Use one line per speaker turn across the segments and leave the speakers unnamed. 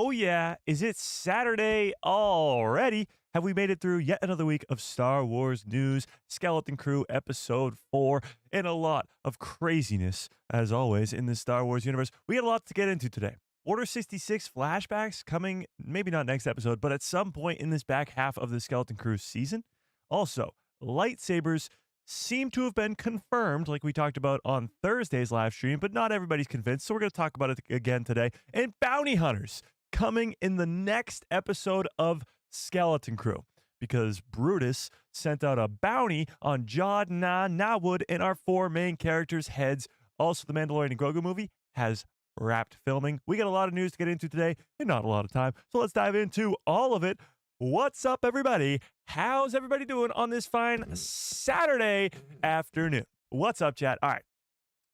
Oh, yeah. Is it Saturday already? Have we made it through yet another week of Star Wars news, Skeleton Crew Episode 4, and a lot of craziness, as always, in the Star Wars universe? We got a lot to get into today. Order 66 flashbacks coming, maybe not next episode, but at some point in this back half of the Skeleton Crew season. Also, lightsabers seem to have been confirmed, like we talked about on Thursday's live stream, but not everybody's convinced, so we're going to talk about it again today. And bounty hunters coming in the next episode of Skeleton Crew, because Brutus sent out a bounty on Jude Law, NaWood, and our four main characters' heads. Also, the Mandalorian and Grogu movie has wrapped filming. We got a lot of news to get into today and not a lot of time, so let's dive into all of it. What's up, everybody? How's everybody doing on this fine Saturday afternoon? What's up, chat? All right.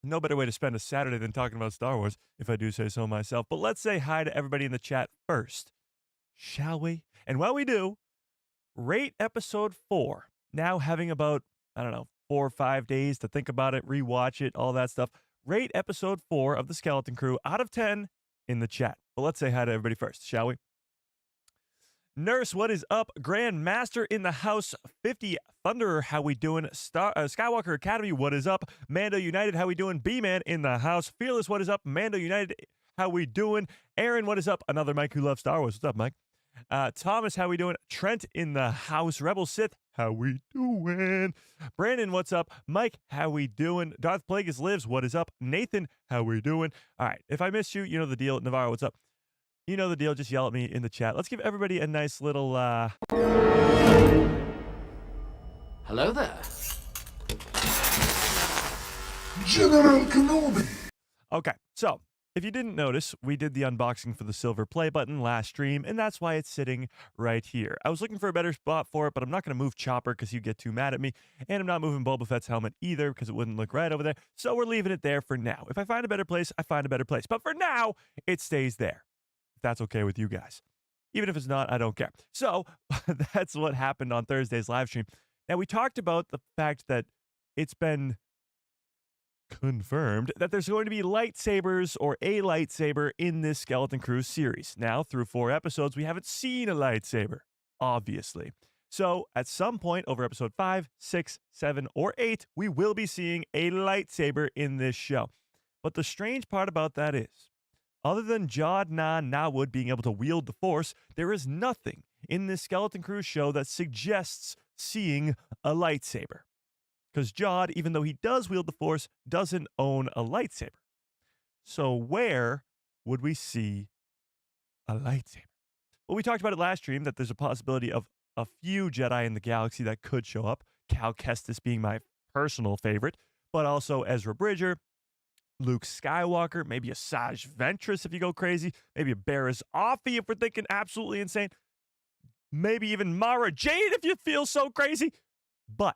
No better way to spend a Saturday than talking about Star Wars, if I do say so myself. But let's say hi to everybody in the chat first, shall we? And while we do, rate episode 4. Now having about, 4 or 5 days to think about it, rewatch it, all that stuff. Rate episode 4 of the Skeleton Crew out of 10 in the chat. But let's say hi to everybody first, shall we? Nurse, what is up? Grandmaster in the house. 50 Thunderer, how we doing? Skywalker Academy, what is up? Mando United, how we doing? B-Man in the house. Fearless, what is up? Mando United, how we doing? Aaron, what is up? Another Mike who loves Star Wars. What's up, Mike? Thomas, how we doing? Trent in the house. Rebel Sith, how we doing? Brandon, what's up? Mike, how we doing? Darth Plagueis lives, what is up? Nathan, how we doing? All right, if I missed you, you know the deal. Navarro, what's up? You know the deal. Just yell at me in the chat. Let's give everybody a nice little,
Hello there.
General Kenobi.
Okay, so if you didn't notice, we did the unboxing for the silver play button last stream, and that's why it's sitting right here. I was looking for a better spot for it, but I'm not going to move Chopper because he'd get too mad at me, and I'm not moving Boba Fett's helmet either because it wouldn't look right over there, so we're leaving it there for now. If I find a better place, I find a better place, but for now, it stays there. That's okay with you guys. Even if it's not, I don't care. So that's what happened on Thursday's live stream. Now, we talked about the fact that it's been confirmed that there's going to be lightsabers or a lightsaber in this Skeleton Crew series. Now, through 4 episodes, we haven't seen a lightsaber, obviously. So at some point over episode 5, 6, 7, or 8, we will be seeing a lightsaber in this show. But the strange part about that is, other than Jude Law, NaWood being able to wield the Force, there is nothing in this Skeleton Crew show that suggests seeing a lightsaber. Because Jude, even though he does wield the Force, doesn't own a lightsaber. So where would we see a lightsaber? Well, we talked about it last stream, that there's a possibility of a few Jedi in the galaxy that could show up, Cal Kestis being my personal favorite, but also Ezra Bridger, Luke Skywalker, maybe a Asajj Ventress if you go crazy, maybe a Barriss Offee if we're thinking absolutely insane, maybe even Mara Jade if you feel so crazy. But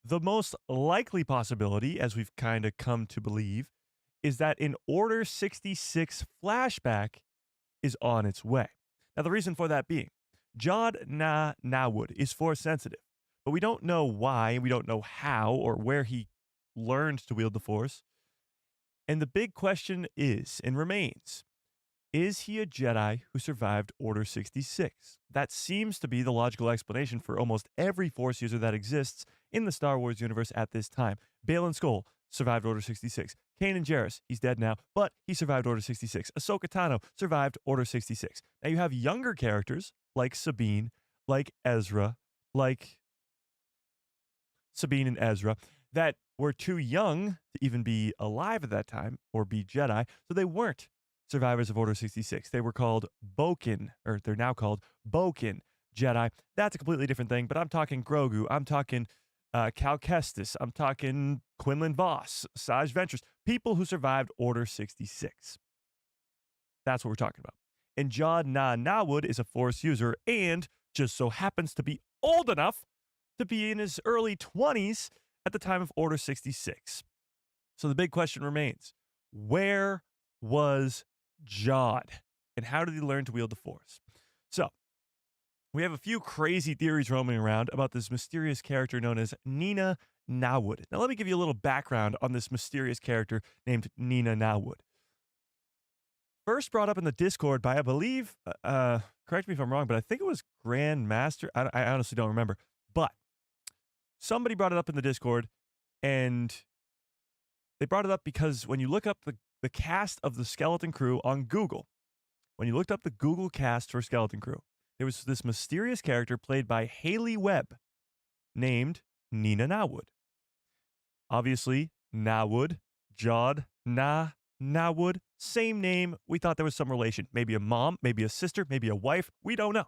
the most likely possibility, as we've kind of come to believe, is that an Order 66 flashback is on its way. Now, the reason for that being, Jude Law, NaWood is Force sensitive, but we don't know why, we don't know how or where he learned to wield the Force. And the big question is, and remains, is he a Jedi who survived Order 66? That seems to be the logical explanation for almost every Force user that exists in the Star Wars universe at this time. Baylan Skoll survived Order 66. Kanan Jarrus, he's dead now, but he survived Order 66. Ahsoka Tano survived Order 66. Now you have younger characters like Sabine, like Ezra, like Sabine and Ezra, that were too young to even be alive at that time or be Jedi, so they weren't survivors of Order 66. They were called Boken, or they're now called Boken Jedi. That's a completely different thing, but I'm talking Grogu, I'm talking Cal Kestis, I'm talking Quinlan Vos, Asajj Ventress, people who survived Order 66. That's what we're talking about. And Jude Law, NaWood is a Force user and just so happens to be old enough to be in his early 20s at the time of Order 66. So the big question remains, where was Jude? And how did he learn to wield the Force? So, we have a few crazy theories roaming around about this mysterious character known as Nina NaWood. Now, let me give you a little background on this mysterious character named Nina NaWood. first brought up in the Discord by, I believe, correct me if I'm wrong, but I think it was Grandmaster. I honestly don't remember. But somebody brought it up in the Discord, and they brought it up because when you look up the cast of the Skeleton Crew on Google, when you looked up the Google cast for Skeleton Crew, there was this mysterious character played by Haley Webb named Nina NaWood. Obviously, NaWood, Jude NaWood, same name. We thought there was some relation. Maybe a mom, maybe a sister, maybe a wife. We don't know.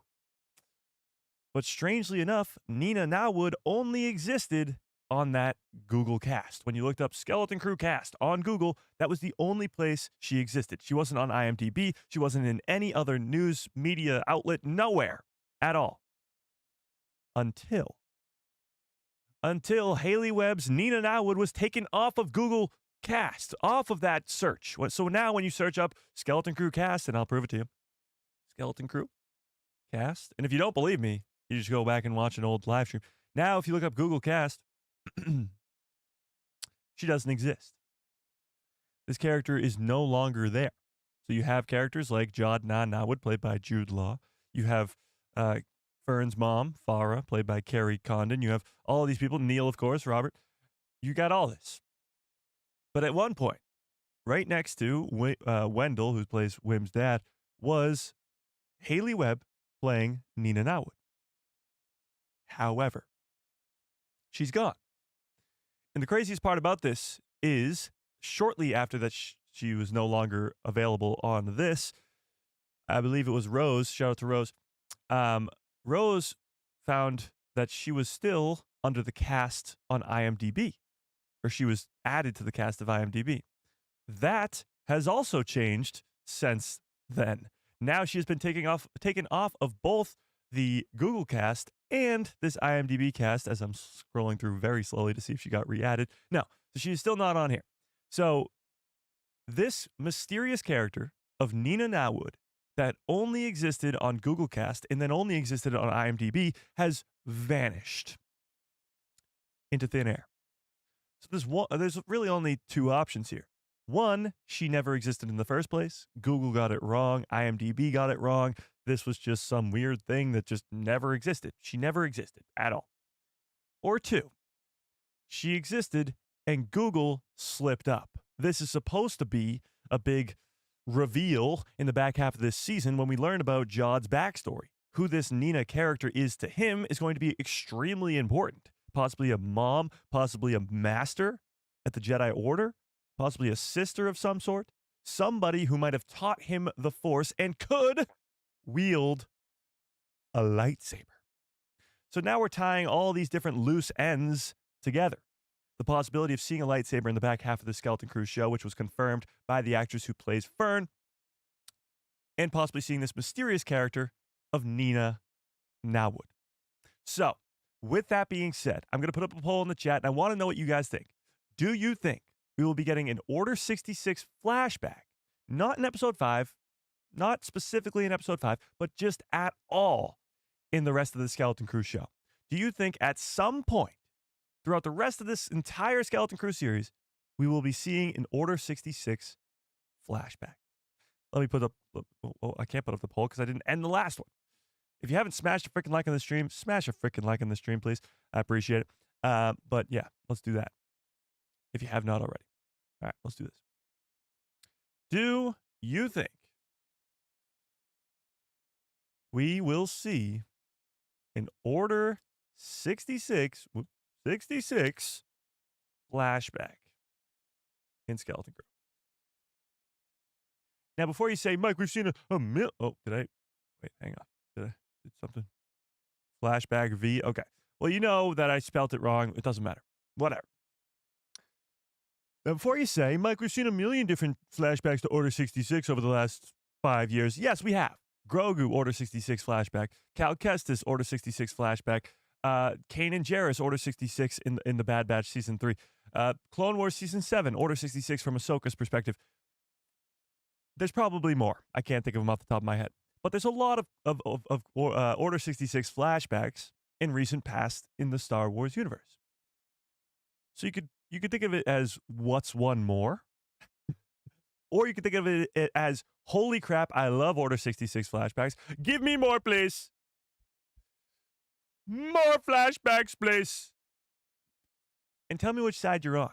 But strangely enough, Nina NaWood only existed on that Google cast. When you looked up Skeleton Crew cast on Google, that was the only place she existed. She wasn't on IMDb. She wasn't in any other news media outlet, nowhere at all. Until Haley Webb's Nina NaWood was taken off of Google cast, off of that search. So now when you search up Skeleton Crew cast, and I'll prove it to you, Skeleton Crew cast, and if you don't believe me, you just go back and watch an old live stream. Now, if you look up Google cast, she doesn't exist. This character is no longer there. So you have characters like Jude NaWood, played by Jude Law. You have Fern's mom, Farah, played by Carrie Condon. You have all these people, Neil, of course, Robert. You got all this. But at one point, right next to Wendell, who plays Wim's dad, was Haley Webb playing Nina NaWood. However, she's gone. And the craziest part about this is shortly after that she was no longer available on this, I believe it was Rose, shout out to Rose, Rose found that she was still under the cast on IMDb, or she was added to the cast of IMDb. That has also changed since then. Now she has been taken off of both the Google cast and this IMDb cast, as I'm scrolling through very slowly to see if she got re-added. No, so she's still not on here. So this mysterious character of Nina NaWood that only existed on Google cast and then only existed on IMDb has vanished into thin air. So there's really only two options here. One, she never existed in the first place. Google got it wrong. IMDb got it wrong. This was just some weird thing that just never existed. She never existed at all. Or two, she existed and Google slipped up. This is supposed to be a big reveal in the back half of this season when we learn about Jude's backstory. Who this Nina character is to him is going to be extremely important. Possibly a mom, possibly a master at the Jedi Order, possibly a sister of some sort, somebody who might have taught him the Force and could wield a lightsaber. So now we're tying all these different loose ends together. The possibility of seeing a lightsaber in the back half of the Skeleton Crew show, which was confirmed by the actress who plays Fern, and possibly seeing this mysterious character of Nina NaWood. So, with that being said, I'm going to put up a poll in the chat, and I want to know what you guys think. Do you think we will be getting an Order 66 flashback? Not in Episode 5, not specifically in Episode 5, but just at all in the rest of the Skeleton Crew show. Do you think at some point throughout the rest of this entire Skeleton Crew series, we will be seeing an Order 66 flashback? Let me put up, I can't put up the poll because I didn't end the last one. If you haven't smashed a freaking like on the stream, smash a freaking like on the stream, please. I appreciate it. But yeah, let's do that. If you have not already. All right, let's do this. Do you think we will see an Order 66 flashback in Skeleton Crew? Now, before you say, Mike, we've seen a mil... Oh, did I... Wait, hang on. Did something? Flashback V? Okay. Well, you know that I spelt it wrong. It doesn't matter. Whatever. Now, before you say, Mike, we've seen a million different flashbacks to Order 66 over the last 5 years. Yes, we have. Grogu, Order 66 flashback. Cal Kestis, Order 66 flashback. Kanan Jarrus, Order 66 in the Bad Batch Season 3. Clone Wars Season 7, Order 66 from Ahsoka's perspective. There's probably more. I can't think of them off the top of my head. But there's a lot of Order 66 flashbacks in recent past in the Star Wars universe. So you could think of it as what's one more, or you could think of it as Holy crap, I love Order 66 flashbacks. Give me more, please. More flashbacks, please. And tell me which side you're on.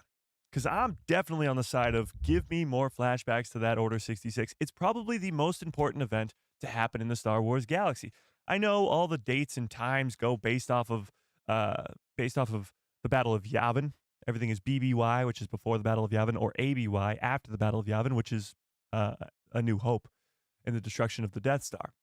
Because I'm definitely on the side of give me more flashbacks to that Order 66. It's probably the most important event to happen in the Star Wars galaxy. I know all the dates and times go based off of the Battle of Yavin. Everything is BBY, which is before the Battle of Yavin, or ABY, after the Battle of Yavin, which is A New Hope and the destruction of the Death Star.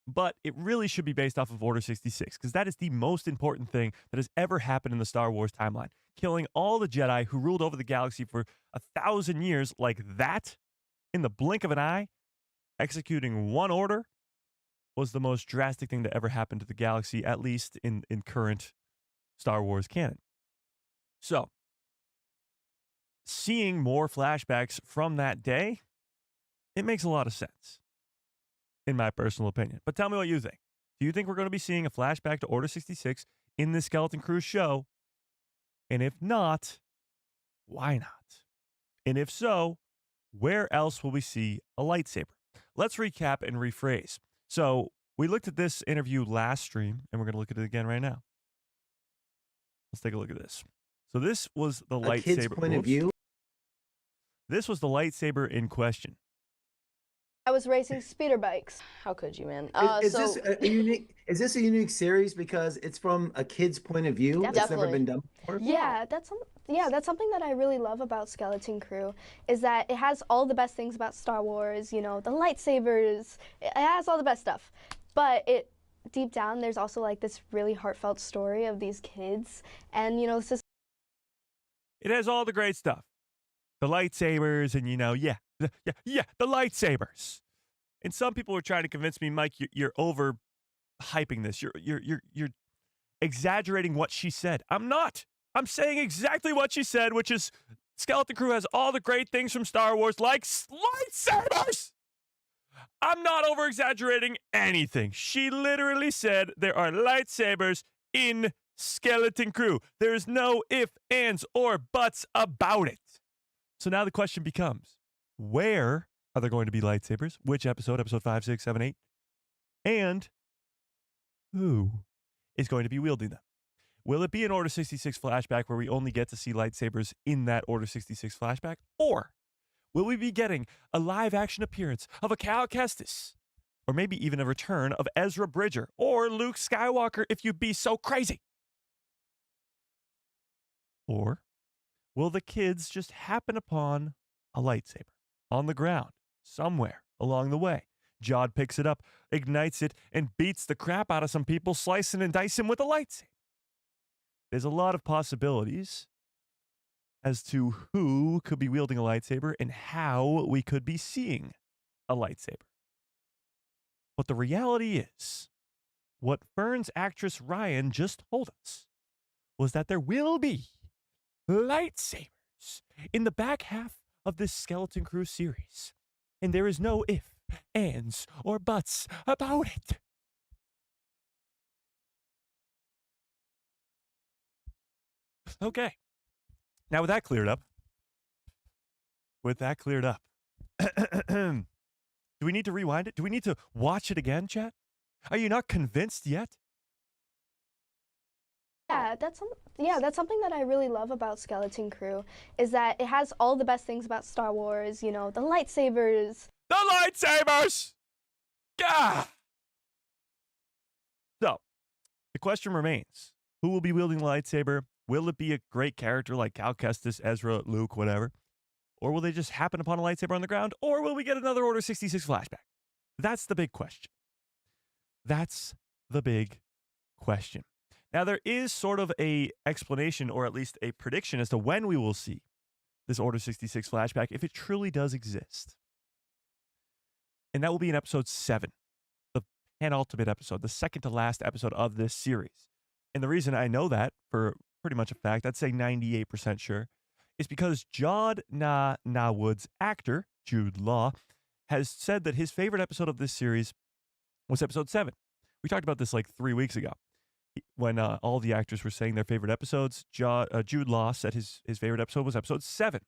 But it really should be based off of Order 66, because that is the most important thing that has ever happened in the Star Wars timeline. Killing all the Jedi who ruled over the galaxy for 1,000 years like that, in the blink of an eye, executing one order, was the most drastic thing to ever happen to the galaxy, at least in current Star Wars canon. So, seeing more flashbacks from that day, it makes a lot of sense, in my personal opinion. But tell me what you think. Do you think we're going to be seeing a flashback to Order 66 in this Skeleton Crew show? And if not, why not? And if so, where else will we see a lightsaber? Let's recap and rephrase. So we looked at this interview last stream, and we're going to look at it again right now. Let's take a look at this. So this was the lightsaber.
Kid's point of view.
This was the lightsaber in question.
I was racing speeder bikes. How could you, man?
Is this a unique? Is this a unique series because it's from a kid's point of view? It's never been done before.
Yeah, that's something that I really love about Skeleton Crew is that it has all the best things about Star Wars. You know, the lightsabers. It has all the best stuff, but deep down there's also like this really heartfelt story of these kids, and you know, this is.
It has all the great stuff, the lightsabers, and the lightsabers. And some people were trying to convince me, Mike, you're over hyping this. You're exaggerating what she said. I'm not. I'm saying exactly what she said, which is Skeleton Crew has all the great things from Star Wars, like lightsabers. I'm not over exaggerating anything. She literally said there are lightsabers in Skeleton Crew. There's no ifs, ands, or buts about it. So now the question becomes, where are there going to be lightsabers? Which episode? Episode 5, 6, 7, 8? And who is going to be wielding them? Will it be an Order 66 flashback where we only get to see lightsabers in that Order 66 flashback? Or will we be getting a live-action appearance of a Cal Kestis? Or maybe even a return of Ezra Bridger or Luke Skywalker if you'd be so crazy? Or will the kids just happen upon a lightsaber on the ground somewhere along the way? Jod picks it up, ignites it, and beats the crap out of some people, slicing and dicing with a lightsaber. There's a lot of possibilities as to who could be wielding a lightsaber and how we could be seeing a lightsaber. But the reality is, what Fern's actress Ryan just told us was that there will be lightsabers in the back half of this Skeleton Crew series. And there is no ifs, ands, or buts about it. Okay. Now with that cleared up, do we need to rewind it? Do we need to watch it again, chat? Are you not convinced yet?
Yeah, that's something that I really love about Skeleton Crew is that it has all the best things about Star Wars. You know, the lightsabers.
The lightsabers! Gah! So, the question remains: who will be wielding the lightsaber? Will it be a great character like Cal Kestis, Ezra, Luke, whatever? Or will they just happen upon a lightsaber on the ground? Or will we get another Order 66 flashback? That's the big question. That's the big question. Now, there is sort of a explanation, or at least a prediction, as to when we will see this Order 66 flashback, if it truly does exist. And that will be in episode 7, the penultimate episode, the second to last episode of this series. And the reason I know that, for pretty much a fact, I'd say 98% sure, is because Jude NaWood's actor, Jude Law, has said that his favorite episode of this series was episode 7. We talked about this like 3 weeks ago. When all the actors were saying their favorite episodes, Jude Law said his favorite episode was episode 7.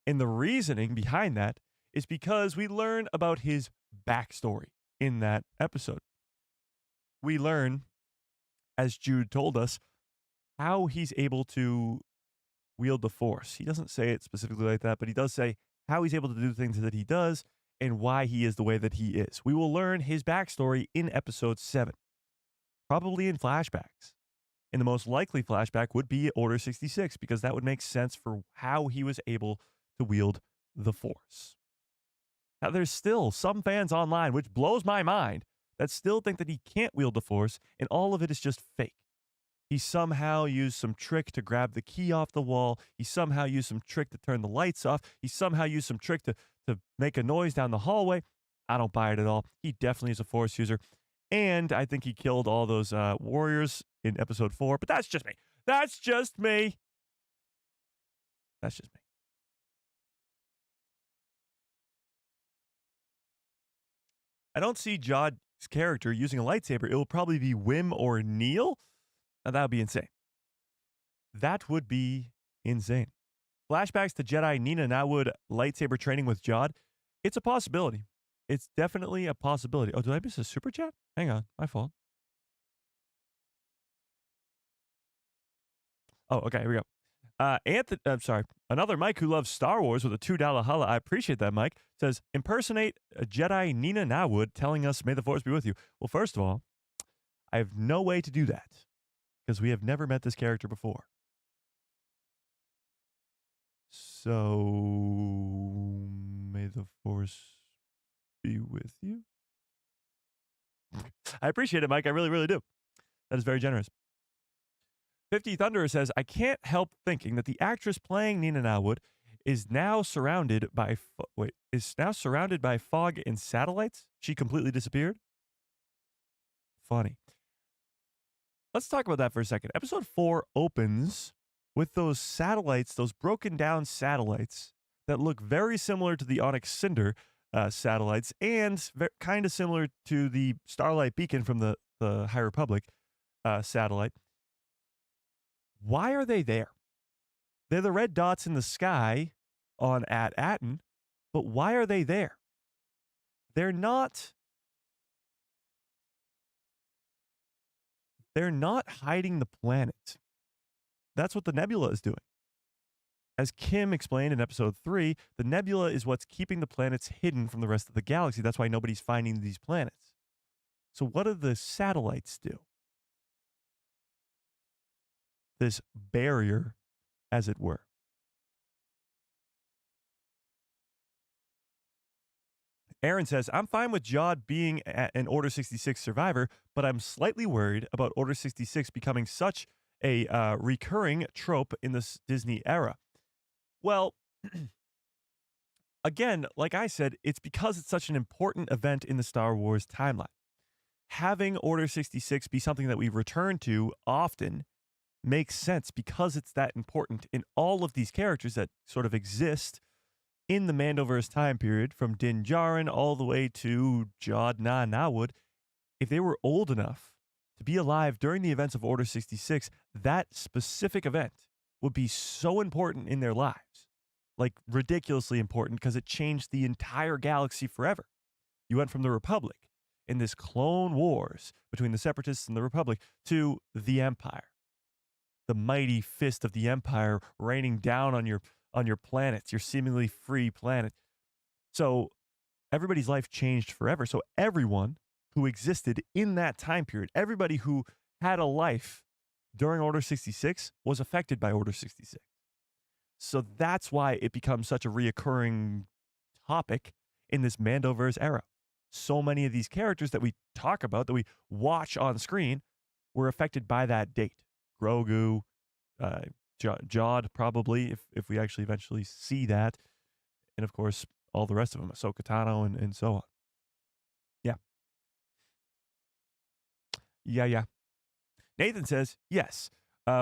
And the reasoning behind that is because we learn about his backstory in that episode. We learn, as Jude told us, how he's able to wield the Force. He doesn't say it specifically like that, but he does say how he's able to do things that he does and why he is the way that he is. We will learn his backstory in episode 7, probably in flashbacks. And the most likely flashback would be Order 66, because that would make sense for how he was able to wield the Force. Now, there's still some fans online, which blows my mind, that still think that he can't wield the Force, and all of it is just fake. He somehow used some trick to grab the key off the wall. He somehow used some trick to turn the lights off. He somehow used some trick to make a noise down the hallway. I don't buy it at all. He definitely is a Force user. And I think he killed all those warriors in episode 4. But that's just me. That's just me. That's just me. I don't see Jod's character using a lightsaber. It will probably be Wim or Neil. Now, that would be insane. That would be insane. Flashbacks to Jedi Nina NaWood lightsaber training with Jod. It's a possibility. It's definitely a possibility. Oh, did I miss a super chat? Hang on. My fault. Oh, okay. Here we go. Anthony, I'm sorry. Another Mike who loves Star Wars with a $2 holla. I appreciate that, Mike. Says, impersonate a Jedi Nina NaWood telling us, may the Force be with you. Well, first of all, I have no way to do that because we have never met this character before. So, may the Force be with you. I appreciate it, Mike. I really, really do. That is very generous. 50 Thunderer says, I can't help thinking that the actress playing Nina NaWood is now surrounded by fog and satellites. She completely disappeared. Funny. Let's talk about that for a second. Episode 4 opens with those satellites, those broken down satellites that look very similar to the Onyx Cinder satellites and kind of similar to the Starlight Beacon from the High Republic satellite. Why are they there? They're the red dots in the sky on Aten, but why are they there? They're not hiding the planet. That's what the nebula is doing. As Kim explained in episode 3, the nebula is what's keeping the planets hidden from the rest of the galaxy. That's why nobody's finding these planets. So what do the satellites do? This barrier, as it were. Aaron says, I'm fine with Jod being an Order 66 survivor, but I'm slightly worried about Order 66 becoming such a recurring trope in this Disney era. Well, again, like I said, it's because it's such an important event in the Star Wars timeline. Having Order 66 be something that we return to often makes sense because it's that important in all of these characters that sort of exist in the Mandoverse time period, from Din Djarin all the way to Jude Law NaWood. If they were old enough to be alive during the events of Order 66, that specific event would be so important in their lives, like ridiculously important, because it changed the entire galaxy forever. You went from the Republic in this clone wars between the Separatists and the Republic to the Empire. The mighty fist of the Empire raining down on your planets, your seemingly free planet. So everybody's life changed forever. So everyone who existed in that time period, everybody who had a life during Order 66 was affected by Order 66. So that's why it becomes such a reoccurring topic in this Mandoverse era. So many of these characters that we talk about, that we watch on screen, were affected by that date. Grogu, Jod, probably, if we actually eventually see that. And of course, all the rest of them, Ahsoka Tano and so on. Yeah. Yeah. Nathan says, yes,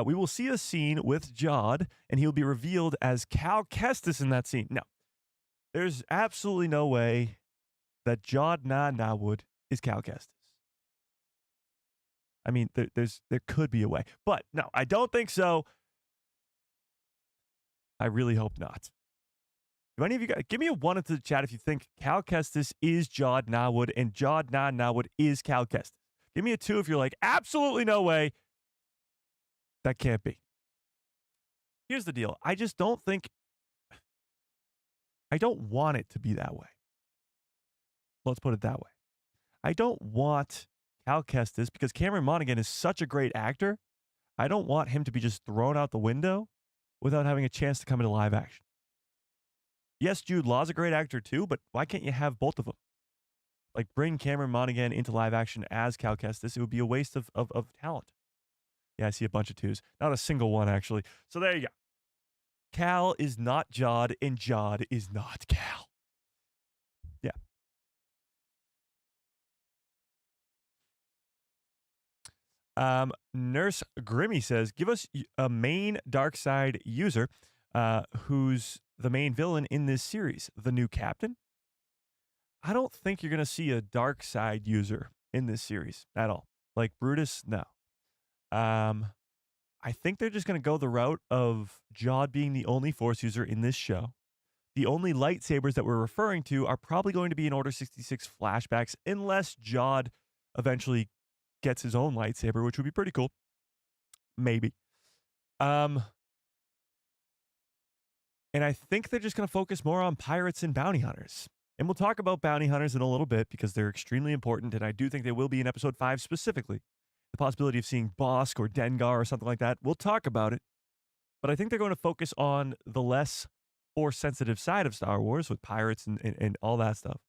we will see a scene with Jod, and he'll be revealed as Cal Kestis in that scene. No, there's absolutely no way that Jude Law NaWood is Cal Kestis. I mean, there could be a way, but no, I don't think so. I really hope not. Do any of you guys give me a 1 into the chat if you think Cal Kestis is Jude NaWood and Jude NaWood is Cal Kestis? Give me a 2 if you're like, absolutely no way. That can't be. Here's the deal. I just don't think, I don't want it to be that way. Let's put it that way. I don't want Cal Kestis, because Cameron Monaghan is such a great actor, I don't want him to be just thrown out the window without having a chance to come into live action. Yes, Jude Law's a great actor too, but why can't you have both of them? Like, bring Cameron Monaghan into live action as Cal Kestis. It would be a waste of talent. Yeah, I see a bunch of 2s. Not a single one, actually. So there you go. Cal is not Jude, and Jude is not Cal. Yeah. Nurse Grimmy says, give us a main dark side user who's the main villain in this series. The new captain? I don't think you're going to see a dark side user in this series at all. Like Brutus, no. I think they're just going to go the route of Jude being the only Force user in this show. The only lightsabers that we're referring to are probably going to be in Order 66 flashbacks, unless Jude eventually gets his own lightsaber, which would be pretty cool. Maybe. And I think they're just going to focus more on pirates and bounty hunters. And we'll talk about bounty hunters in a little bit because they're extremely important, and I do think they will be in Episode 5 specifically. The possibility of seeing Bossk or Dengar or something like that, we'll talk about it. But I think they're going to focus on the less Force-sensitive side of Star Wars with pirates and all that stuff,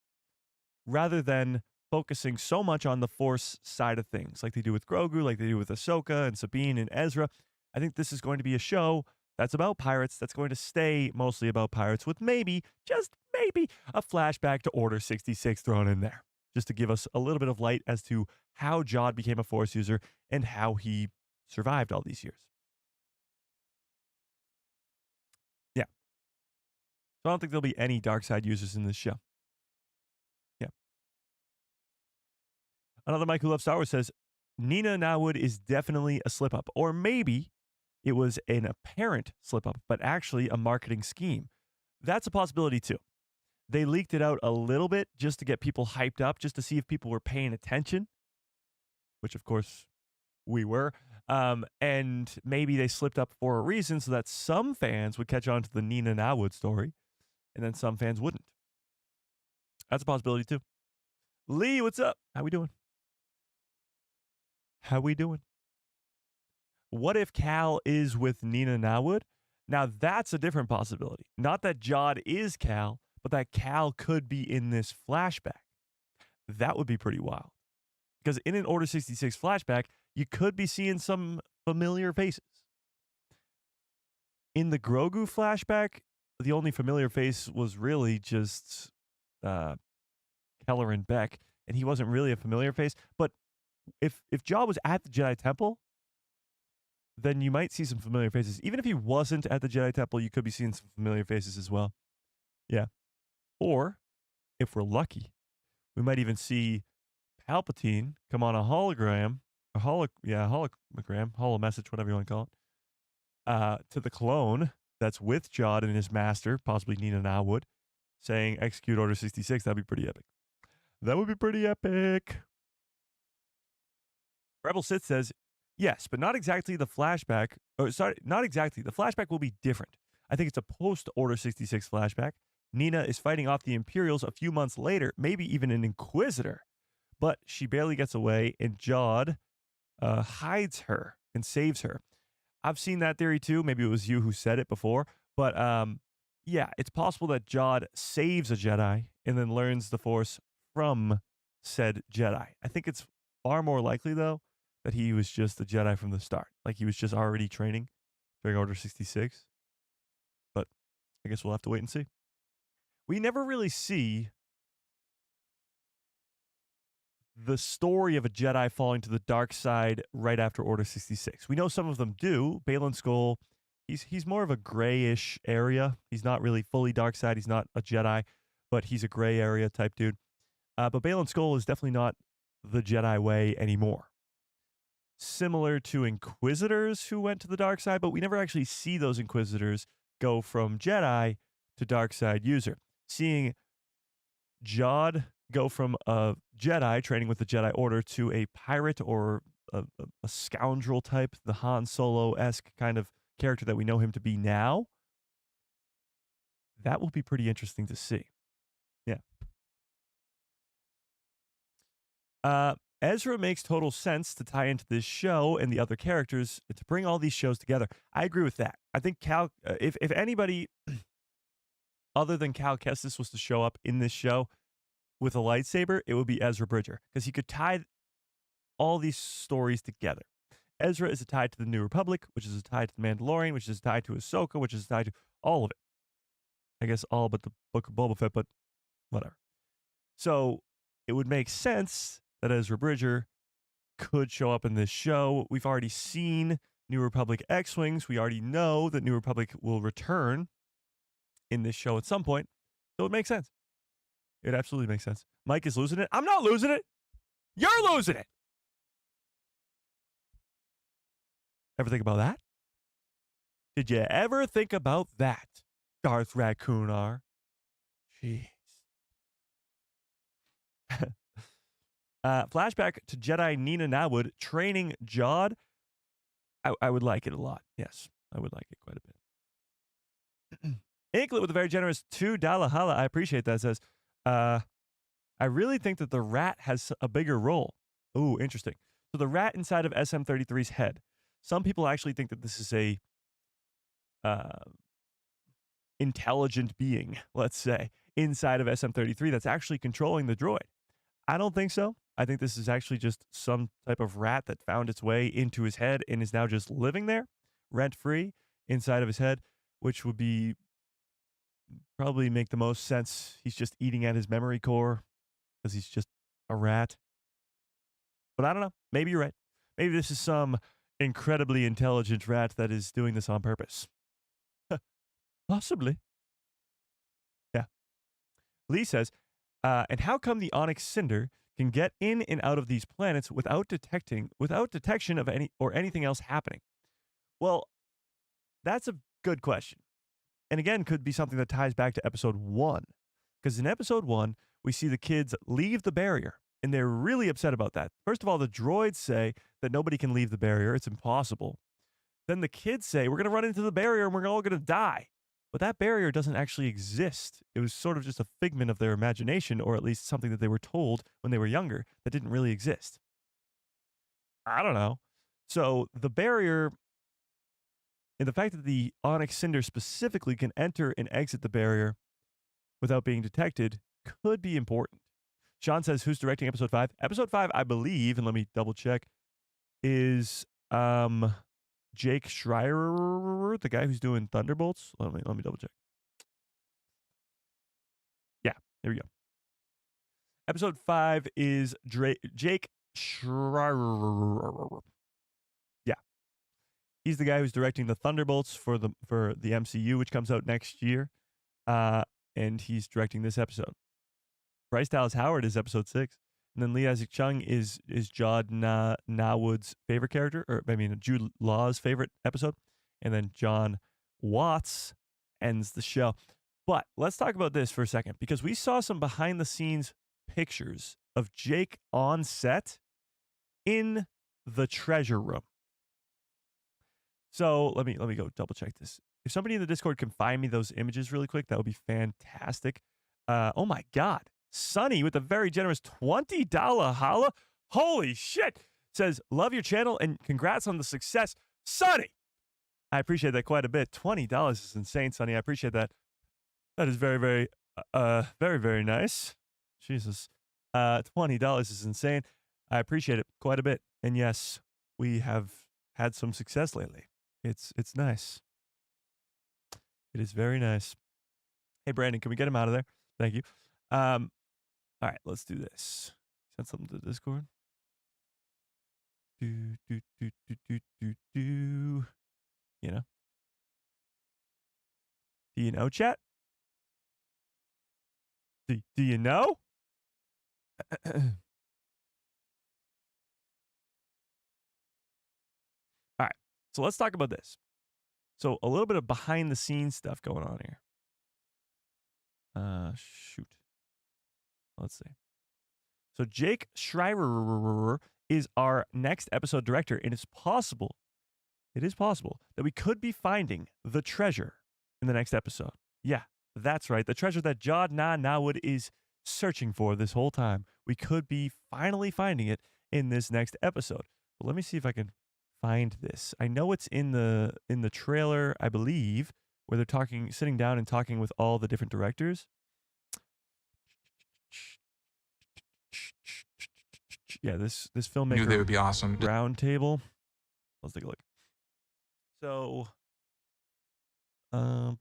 rather than focusing so much on the Force side of things, like they do with Grogu, like they do with Ahsoka and Sabine and Ezra. I think this is going to be a show that's about pirates, that's going to stay mostly about pirates, with maybe, just maybe, a flashback to Order 66 thrown in there, just to give us a little bit of light as to how Jude became a Force user and how he survived all these years. Yeah. So I don't think there'll be any dark side users in this show. Yeah. Another Mike who loves Star Wars says, Nina NaWood is definitely a slip-up, or maybe it was an apparent slip-up, but actually a marketing scheme. That's a possibility too. They leaked it out a little bit just to get people hyped up, just to see if people were paying attention, which of course we were. And maybe they slipped up for a reason so that some fans would catch on to the Nina NaWood story, and then some fans wouldn't. That's a possibility too. Lee, what's up? How we doing? How we doing? What if Cal is with Nina NaWood? Now, that's a different possibility. Not that Jude is Cal, but that Cal could be in this flashback. That would be pretty wild. Because in an Order 66 flashback, you could be seeing some familiar faces. In the Grogu flashback, the only familiar face was really just Kelleran Beck, and he wasn't really a familiar face. But if Jude was at the Jedi Temple, then you might see some familiar faces. Even if he wasn't at the Jedi Temple, you could be seeing some familiar faces as well. Yeah. Or, if we're lucky, we might even see Palpatine come on a hologram, holo message, whatever you want to call it, to the clone that's with Jude and his master, possibly Nina NaWood, saying, execute Order 66. That'd be pretty epic. That would be pretty epic. Rebel Sith says, yes, but not exactly the flashback. Oh, sorry, not exactly. The flashback will be different. I think it's a post-Order 66 flashback. Nina is fighting off the Imperials a few months later, maybe even an Inquisitor. But she barely gets away, and Jude hides her and saves her. I've seen that theory too. Maybe it was you who said it before. But yeah, it's possible that Jude saves a Jedi and then learns the Force from said Jedi. I think it's far more likely, though, that he was just a Jedi from the start. Like he was just already training during Order 66. But I guess we'll have to wait and see. We never really see the story of a Jedi falling to the dark side right after Order 66. We know some of them do. Baylan Skoll, he's more of a grayish area. He's not really fully dark side. He's not a Jedi, but he's a gray area type dude. But Baylan Skoll is definitely not the Jedi way anymore. Similar to Inquisitors who went to the dark side, but we never actually see those Inquisitors go from Jedi to dark side user. Seeing Jude go from a Jedi training with the Jedi Order to a pirate or a scoundrel type, the Han Solo-esque kind of character that we know him to be now, that will be pretty interesting to see. Yeah. Ezra makes total sense to tie into this show and the other characters to bring all these shows together. I agree with that. I think if anybody other than Cal Kestis was to show up in this show with a lightsaber, it would be Ezra Bridger, because he could tie all these stories together. Ezra is tied to the New Republic, which is tied to the Mandalorian, which is tied to Ahsoka, which is tied to all of it. I guess all but the Book of Boba Fett, but whatever. So it would make sense that Ezra Bridger could show up in this show. We've already seen New Republic X-Wings. We already know that New Republic will return in this show at some point. So it makes sense. It absolutely makes sense. Mike is losing it. I'm not losing it. You're losing it. Ever think about that? Did you ever think about that, Darth Raccoon R? Jeez. Flashback to Jedi Nina NaWood training Jude. I would like it a lot. Yes, I would like it quite a bit. Inklet with a very generous $2 holla. I appreciate that. It says, I really think that the rat has a bigger role. Ooh, interesting. So the rat inside of SM-33's head. Some people actually think that this is a intelligent being, let's say, inside of SM-33 that's actually controlling the droid. I don't think so. I think this is actually just some type of rat that found its way into his head and is now just living there, rent-free, inside of his head, which would be probably make the most sense. He's just eating at his memory core because he's just a rat. But I don't know. Maybe you're right. Maybe this is some incredibly intelligent rat that is doing this on purpose. Possibly. Yeah. Lee says, and how come the Onyx Cinder can get in and out of these planets without detection of anything else happening? Well, that's a good question. And again, could be something that ties back to episode 1. Because in episode 1, we see the kids leave the barrier, and they're really upset about that. First of all, the droids say that nobody can leave the barrier. It's impossible. Then the kids say, we're going to run into the barrier and we're all going to die. But that barrier doesn't actually exist. It was sort of just a figment of their imagination, or at least something that they were told when they were younger that didn't really exist. I don't know. So the barrier, and the fact that the Onyx Cinder specifically can enter and exit the barrier without being detected could be important. Sean says, who's directing episode 5? Episode 5, I believe, and let me double check, is Jake Schreier, the guy who's doing Thunderbolts. Let me double check. Yeah, there we go. Episode 5 is Jake Schreier. Yeah. He's the guy who's directing the Thunderbolts for the MCU, which comes out next year. And he's directing this episode. Bryce Dallas Howard is episode 6. And then Lee Isaac Chung is Jude NaWood's favorite character, or I mean Jude Law's favorite episode. And then John Watts ends the show. But let's talk about this for a second, because we saw some behind the scenes pictures of Jake on set in the treasure room. So let me go double check this. If somebody in the Discord can find me those images really quick, that would be fantastic. Oh my God. Sonny with a very generous $20 holla. Holy shit. Says, love your channel and congrats on the success. Sonny, I appreciate that quite a bit. $20 is insane, Sonny. I appreciate that. That is very, very, very, very nice. Jesus. $20 is insane. I appreciate it quite a bit. And yes, we have had some success lately. It's nice. It is very nice. Hey, Brandon, can we get him out of there? Thank you. All right, let's do this. Send something to Discord. Do. You know? Do you know, chat? Do you know? All right, so let's talk about this. So a little bit of behind the scenes stuff going on here. Shoot. Let's see. So Jake Schreier is our next episode director, and it is possible that we could be finding the treasure in the next episode. Yeah, that's right. The treasure that Jude Law NaWood is searching for this whole time. We could be finally finding it in this next episode. But let me see if I can find this. I know it's in the trailer, I believe, where they're sitting down and talking with all the different directors. Yeah, this filmmaker
Knew they would be awesome.
round table. Let's take a look. So, is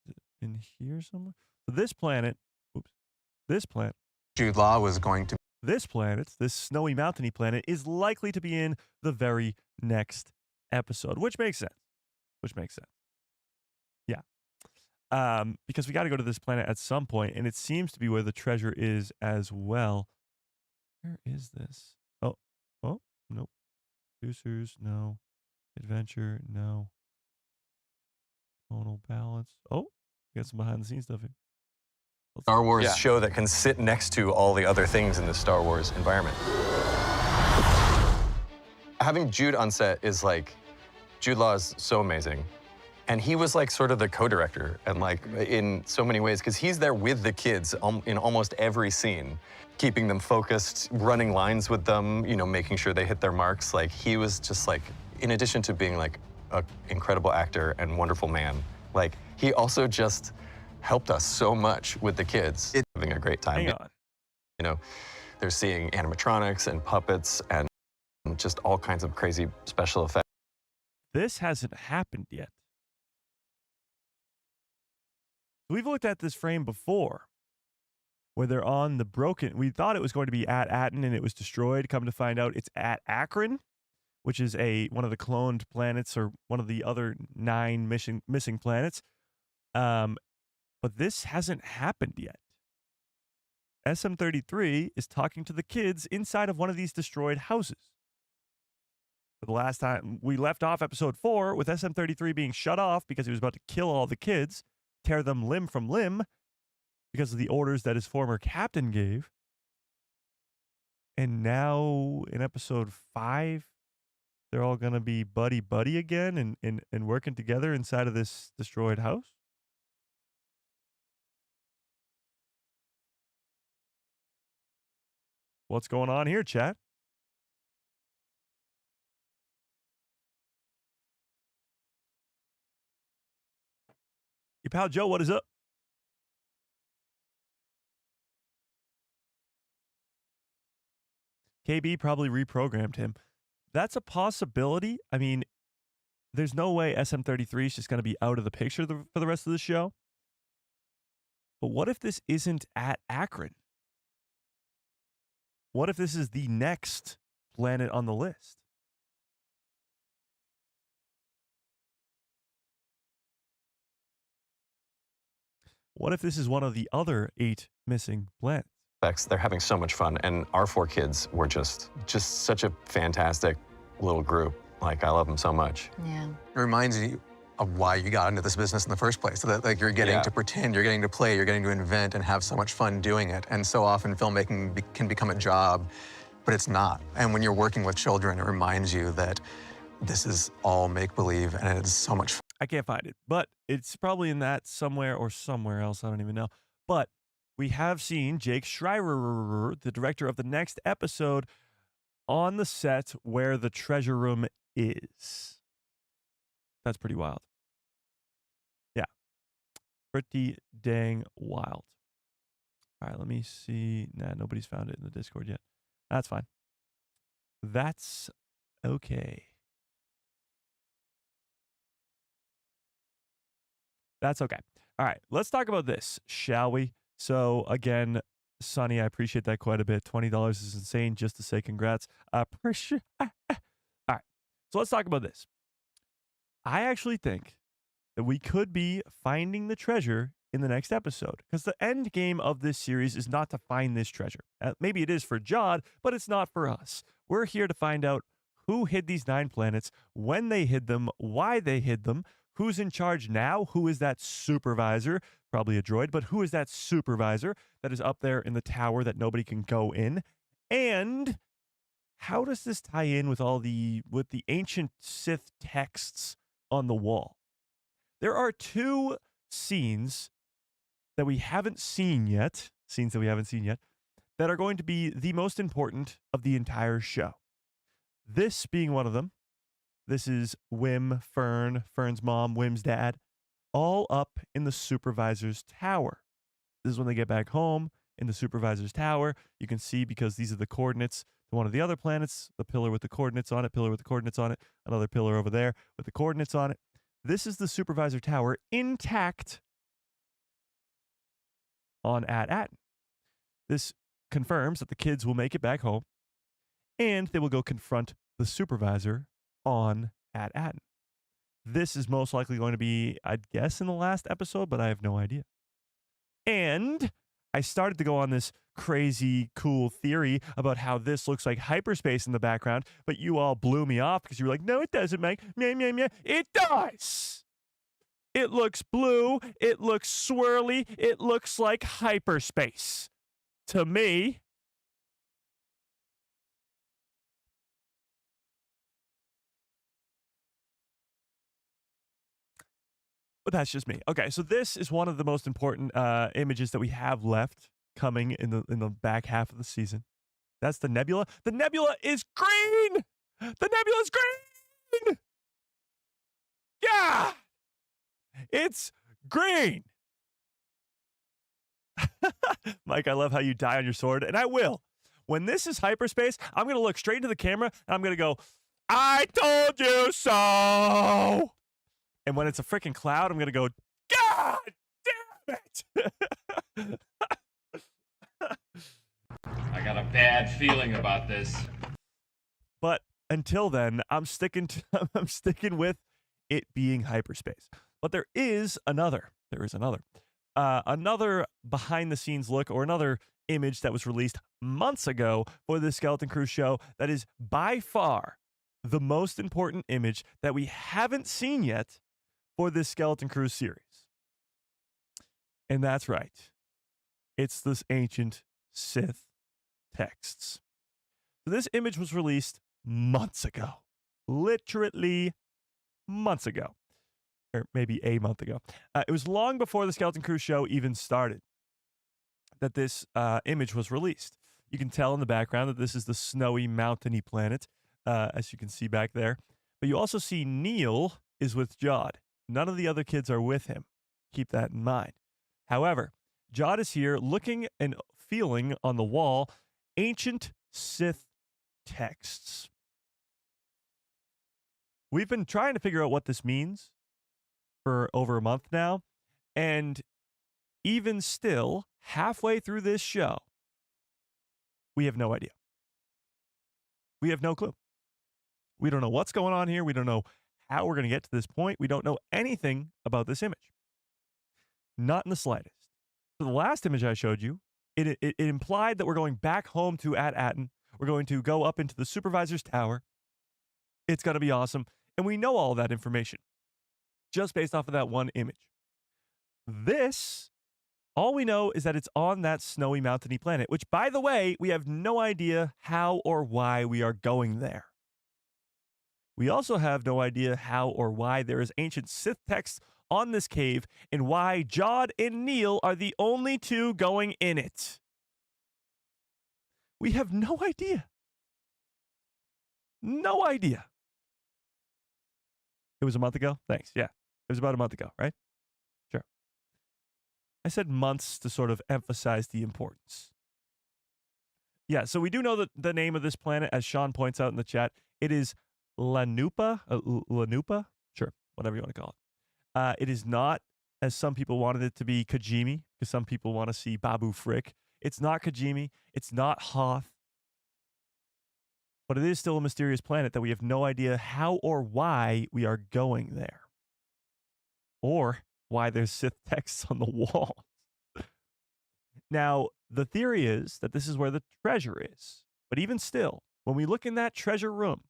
it in here somewhere? So this planet,
Jude Law was going to.
this snowy mountainy planet is likely to be in the very next episode, which makes sense. Yeah. Because we got to go to this planet at some point, and it seems to be where the treasure is as well. Where is this? Oh, nope. Producers, no. Adventure, no. Tonal balance. Oh, we got some behind the scenes stuff here.
Star Wars show that can sit next to all the other things in the Star Wars environment. Having Jude on set is like, Jude Law is so amazing. And he was like sort of the co-director and like in so many ways, because he's there with the kids in almost every scene, keeping them focused, running lines with them, you know, making sure they hit their marks. Like he was just like, in addition to being like an incredible actor and wonderful man, like he also just helped us so much with the kids. It's having a great time.
Hang on.
You know, they're seeing animatronics and puppets and just all kinds of crazy special effects.
This hasn't happened yet. We've looked at this frame before, where they're on the broken. We thought it was going to be at Aten and it was destroyed. Come to find out, it's at Akron, which is one of the cloned planets or one of the other 9 missing planets. But this hasn't happened yet. SM-33 is talking to the kids inside of one of these destroyed houses. For the last time, we left off episode 4 with SM-33 being shut off because he was about to kill all the kids, tear them limb from limb because of the orders that his former captain gave. And now in episode 5, they're all going to be buddy-buddy again and working together inside of this destroyed house? What's going on here, chat? Your pal Joe, what is up? KB probably reprogrammed him. That's a possibility. I mean, there's no way SM-33 is just going to be out of the picture for the rest of the show. But what if this isn't at Akron? What if this is the next planet on the list? What if this is one of the other 8 missing planets?
They're having so much fun, and our 4 kids were just such a fantastic little group. Like, I love them so much.
Yeah.
It reminds you of why you got into this business in the first place. So that like you're getting to pretend, you're getting to play, you're getting to invent and have so much fun doing it. And so often filmmaking can become a job, but it's not. And when you're working with children, it reminds you that this is all make-believe and it's so much fun.
I can't find it, but it's probably in that somewhere or somewhere else. I don't even know. But we have seen Jake Schreier, the director of the next episode, on the set where the treasure room is. That's pretty wild. Yeah. Pretty dang wild. All right, let me see. Nah, nobody's found it in the Discord yet. That's fine. That's okay. That's okay. All right, let's talk about this, shall we? So, again, Sonny, I appreciate that quite a bit. $20 is insane just to say congrats. I appreciate All right, so let's talk about this. I actually think that we could be finding the treasure in the next episode, because the end game of this series is not to find this treasure. Maybe it is for Jod, but it's not for us. We're here to find out who hid these 9 planets, when they hid them, why they hid them, Who's in charge now? Who is that supervisor? Probably a droid, but who is that supervisor that is up there in the tower that nobody can go in? And how does this tie in with with the ancient Sith texts on the wall? There are two scenes that we haven't seen yet, that are going to be the most important of the entire show. This being one of them. This is Fern's mom, Wim's dad, all up in the supervisor's tower. This is when they get back home in the supervisor's tower. You can see, because these are the coordinates to one of the other planets, the pillar with the coordinates on it, another pillar over there with the coordinates on it. This is the supervisor tower intact on At-Aten. This confirms that the kids will make it back home, and they will go confront the supervisor on At-Aten. This is most likely going to be, I'd guess, in the last episode, but I have no idea. And I started to go on this crazy, cool theory about how this looks like hyperspace in the background, but you all blew me off because you were like, no, it doesn't, Mike. It does! It looks blue. It looks swirly. It looks like hyperspace. To me. But that's just me. Okay, so this is one of the most important images that we have left coming in the back half of the season. That's the nebula. The nebula is green! The nebula is green! Yeah! It's green! Mike, I love how you die on your sword, and I will. When this is hyperspace, I'm going to look straight into the camera, and I'm going to go, I told you so! And when it's a freaking cloud, I'm going to go, God damn it!
I got a bad feeling about this.
But until then, I'm sticking with it being hyperspace. But there is another behind the scenes look, or another image that was released months ago for the Skeleton Crew show that is by far the most important image that we haven't seen yet for this Skeleton Crew series. And that's right. It's this ancient Sith texts. So this image was released months ago. Literally months ago. Or maybe a month ago. It was long before the Skeleton Crew show even started that this image was released. You can tell in the background that this is the snowy, mountainy planet, as you can see back there. But you also see Neil is with Jod. None of the other kids are with him. Keep that in mind. However, Jod is here looking and feeling on the wall ancient Sith texts. We've been trying to figure out what this means for over a month now, and even still, halfway through this show, we have no idea. We have no clue. We don't know what's going on here. We don't know how we're going to get to this point. We don't know anything about this image. Not in the slightest. So the last image I showed you, it implied that we're going back home to At-Aten. We're going to go up into the supervisor's tower. It's going to be awesome. And we know all that information just based off of that one image. This, all we know is that it's on that snowy, mountainy planet, which, by the way, we have no idea how or why we are going there. We also have no idea how or why there is ancient Sith text on this cave and why Jod and Neil are the only two going in it. We have no idea. No idea. It was a month ago? Thanks. Yeah. It was about a month ago, right? Sure. I said months to sort of emphasize the importance. Yeah, so we do know that the name of this planet, as Sean points out in the chat, it is Lanupa? Lanupa? Sure, whatever you want to call it. It is not, as some people wanted it to be, Kajimi, because some people want to see Babu Frick. It's not Kajimi. It's not Hoth. But it is still a mysterious planet that we have no idea how or why we are going there. Or why there's Sith texts on the wall. Now, the theory is that this is where the treasure is. But even still, when we look in that treasure room,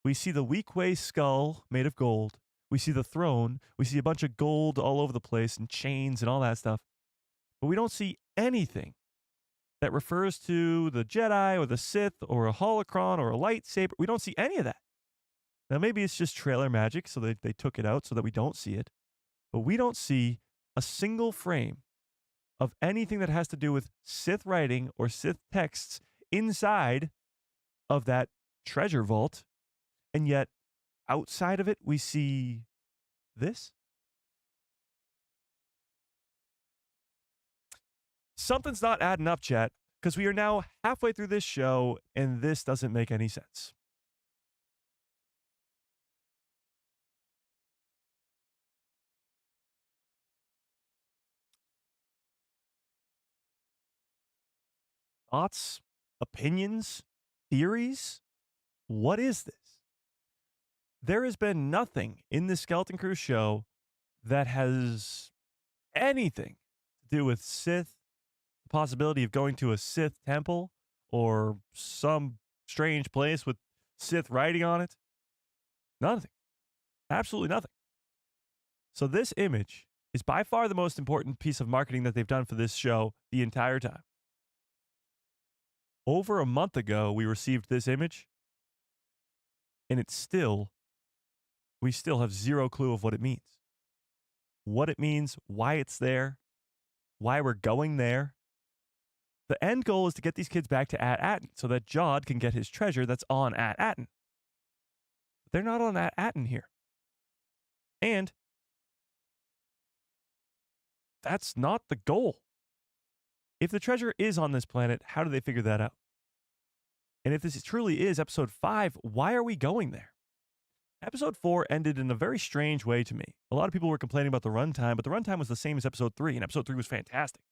we see the Weequay skull made of gold. We see the throne. We see a bunch of gold all over the place and chains and all that stuff. But we don't see anything that refers to the Jedi or the Sith or a holocron or a lightsaber. We don't see any of that. Now, maybe it's just trailer magic, so they took it out so that we don't see it. But we don't see a single frame of anything that has to do with Sith writing or Sith texts inside of that treasure vault. And yet, outside of it, we see this. Something's not adding up, chat, because we are now halfway through this show, and this doesn't make any sense. Thoughts, opinions, theories? What is this? There has been nothing in the Skeleton Crew show that has anything to do with Sith, the possibility of going to a Sith temple or some strange place with Sith writing on it. Nothing. Absolutely nothing. So this image is by far the most important piece of marketing that they've done for this show the entire time. Over a month ago, we received this image, and we still have zero clue of what it means. What it means, why it's there, why we're going there. The end goal is to get these kids back to At-Aten so that Jod can get his treasure that's on At-Aten. But they're not on At-Aten here. And that's not the goal. If the treasure is on this planet, how do they figure that out? And if this truly is episode 5, why are we going there? Episode 4 ended in a very strange way to me. A lot of people were complaining about the runtime, but the runtime was the same as episode 3, and episode 3 was fantastic.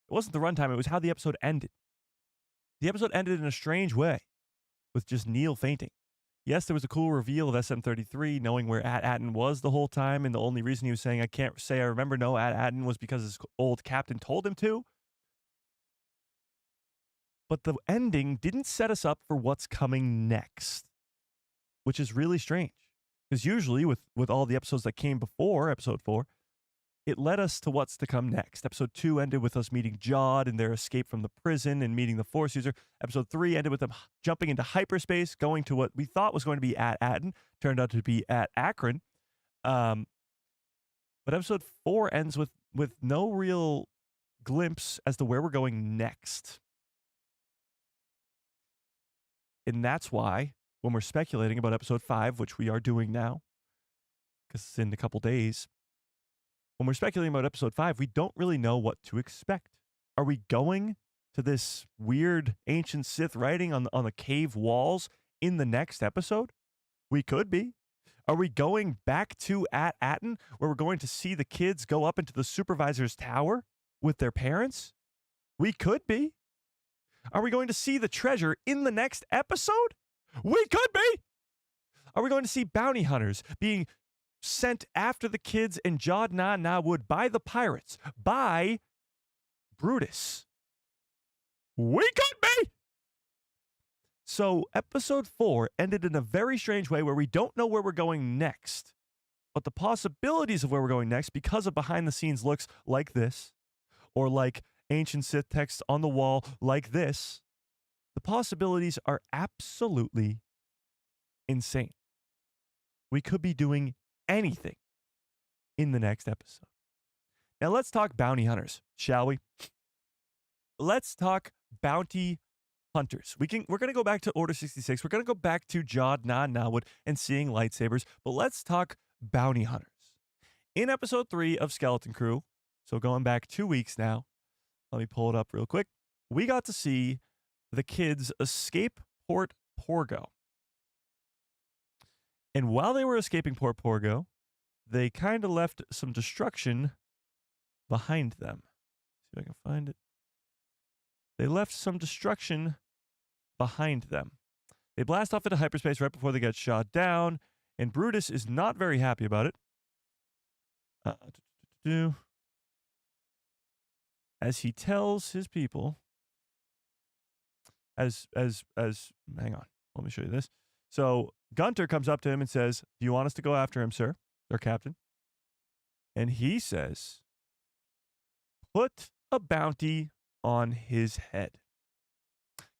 It wasn't the runtime, it was how the episode ended. The episode ended in a strange way, with just Neil fainting. Yes, there was a cool reveal of SM-33, knowing where At-Aten was the whole time, and the only reason he was saying, I can't say I remember, no, At-Aten was because his old captain told him to. But the ending didn't set us up for what's coming next, which is really strange. Because usually with all the episodes that came before episode 4, it led us to what's to come next. Episode 2 ended with us meeting Jod and their escape from the prison and meeting the Force user. Episode 3 ended with them jumping into hyperspace, going to what we thought was going to be At-Aten, turned out to be at Akron. But episode 4 ends with no real glimpse as to where we're going next. And that's why, when we're speculating about episode 5, which we are doing now, because it's in a couple days, when we're speculating about episode 5, we don't really know what to expect. Are we going to this weird ancient Sith writing on the cave walls in the next episode? We could be. Are we going back to At-Aten, where we're going to see the kids go up into the supervisor's tower with their parents? We could be. Are we going to see the treasure in the next episode? We could be. Are we going to see bounty hunters being sent after the kids and Jude Law NaWood by the pirates, by Brutus? We could be. So episode 4 ended in a very strange way where we don't know where we're going next. But the possibilities of where we're going next, because of behind the scenes looks like this, or like ancient Sith text on the wall like this, the possibilities are absolutely insane. We could be doing anything in the next episode. Now let's talk bounty hunters, shall we? Let's talk bounty hunters. We're going to go back to Order 66. We're going to go back to Jude Law NaWood and seeing lightsabers, but let's talk bounty hunters. In episode 3 of Skeleton Crew, so going back 2 weeks now, let me pull it up real quick. We got to see the kids escape Port Porgo. And while they were escaping Port Porgo, they kind of left some destruction behind them. See if I can find it. They left some destruction behind them. They blast off into hyperspace right before they get shot down, and Brutus is not very happy about it. As he tells his people, hang on, let me show you this. So Gunter comes up to him and says, "Do you want us to go after him, sir?" their captain. And he says, put a bounty on his head.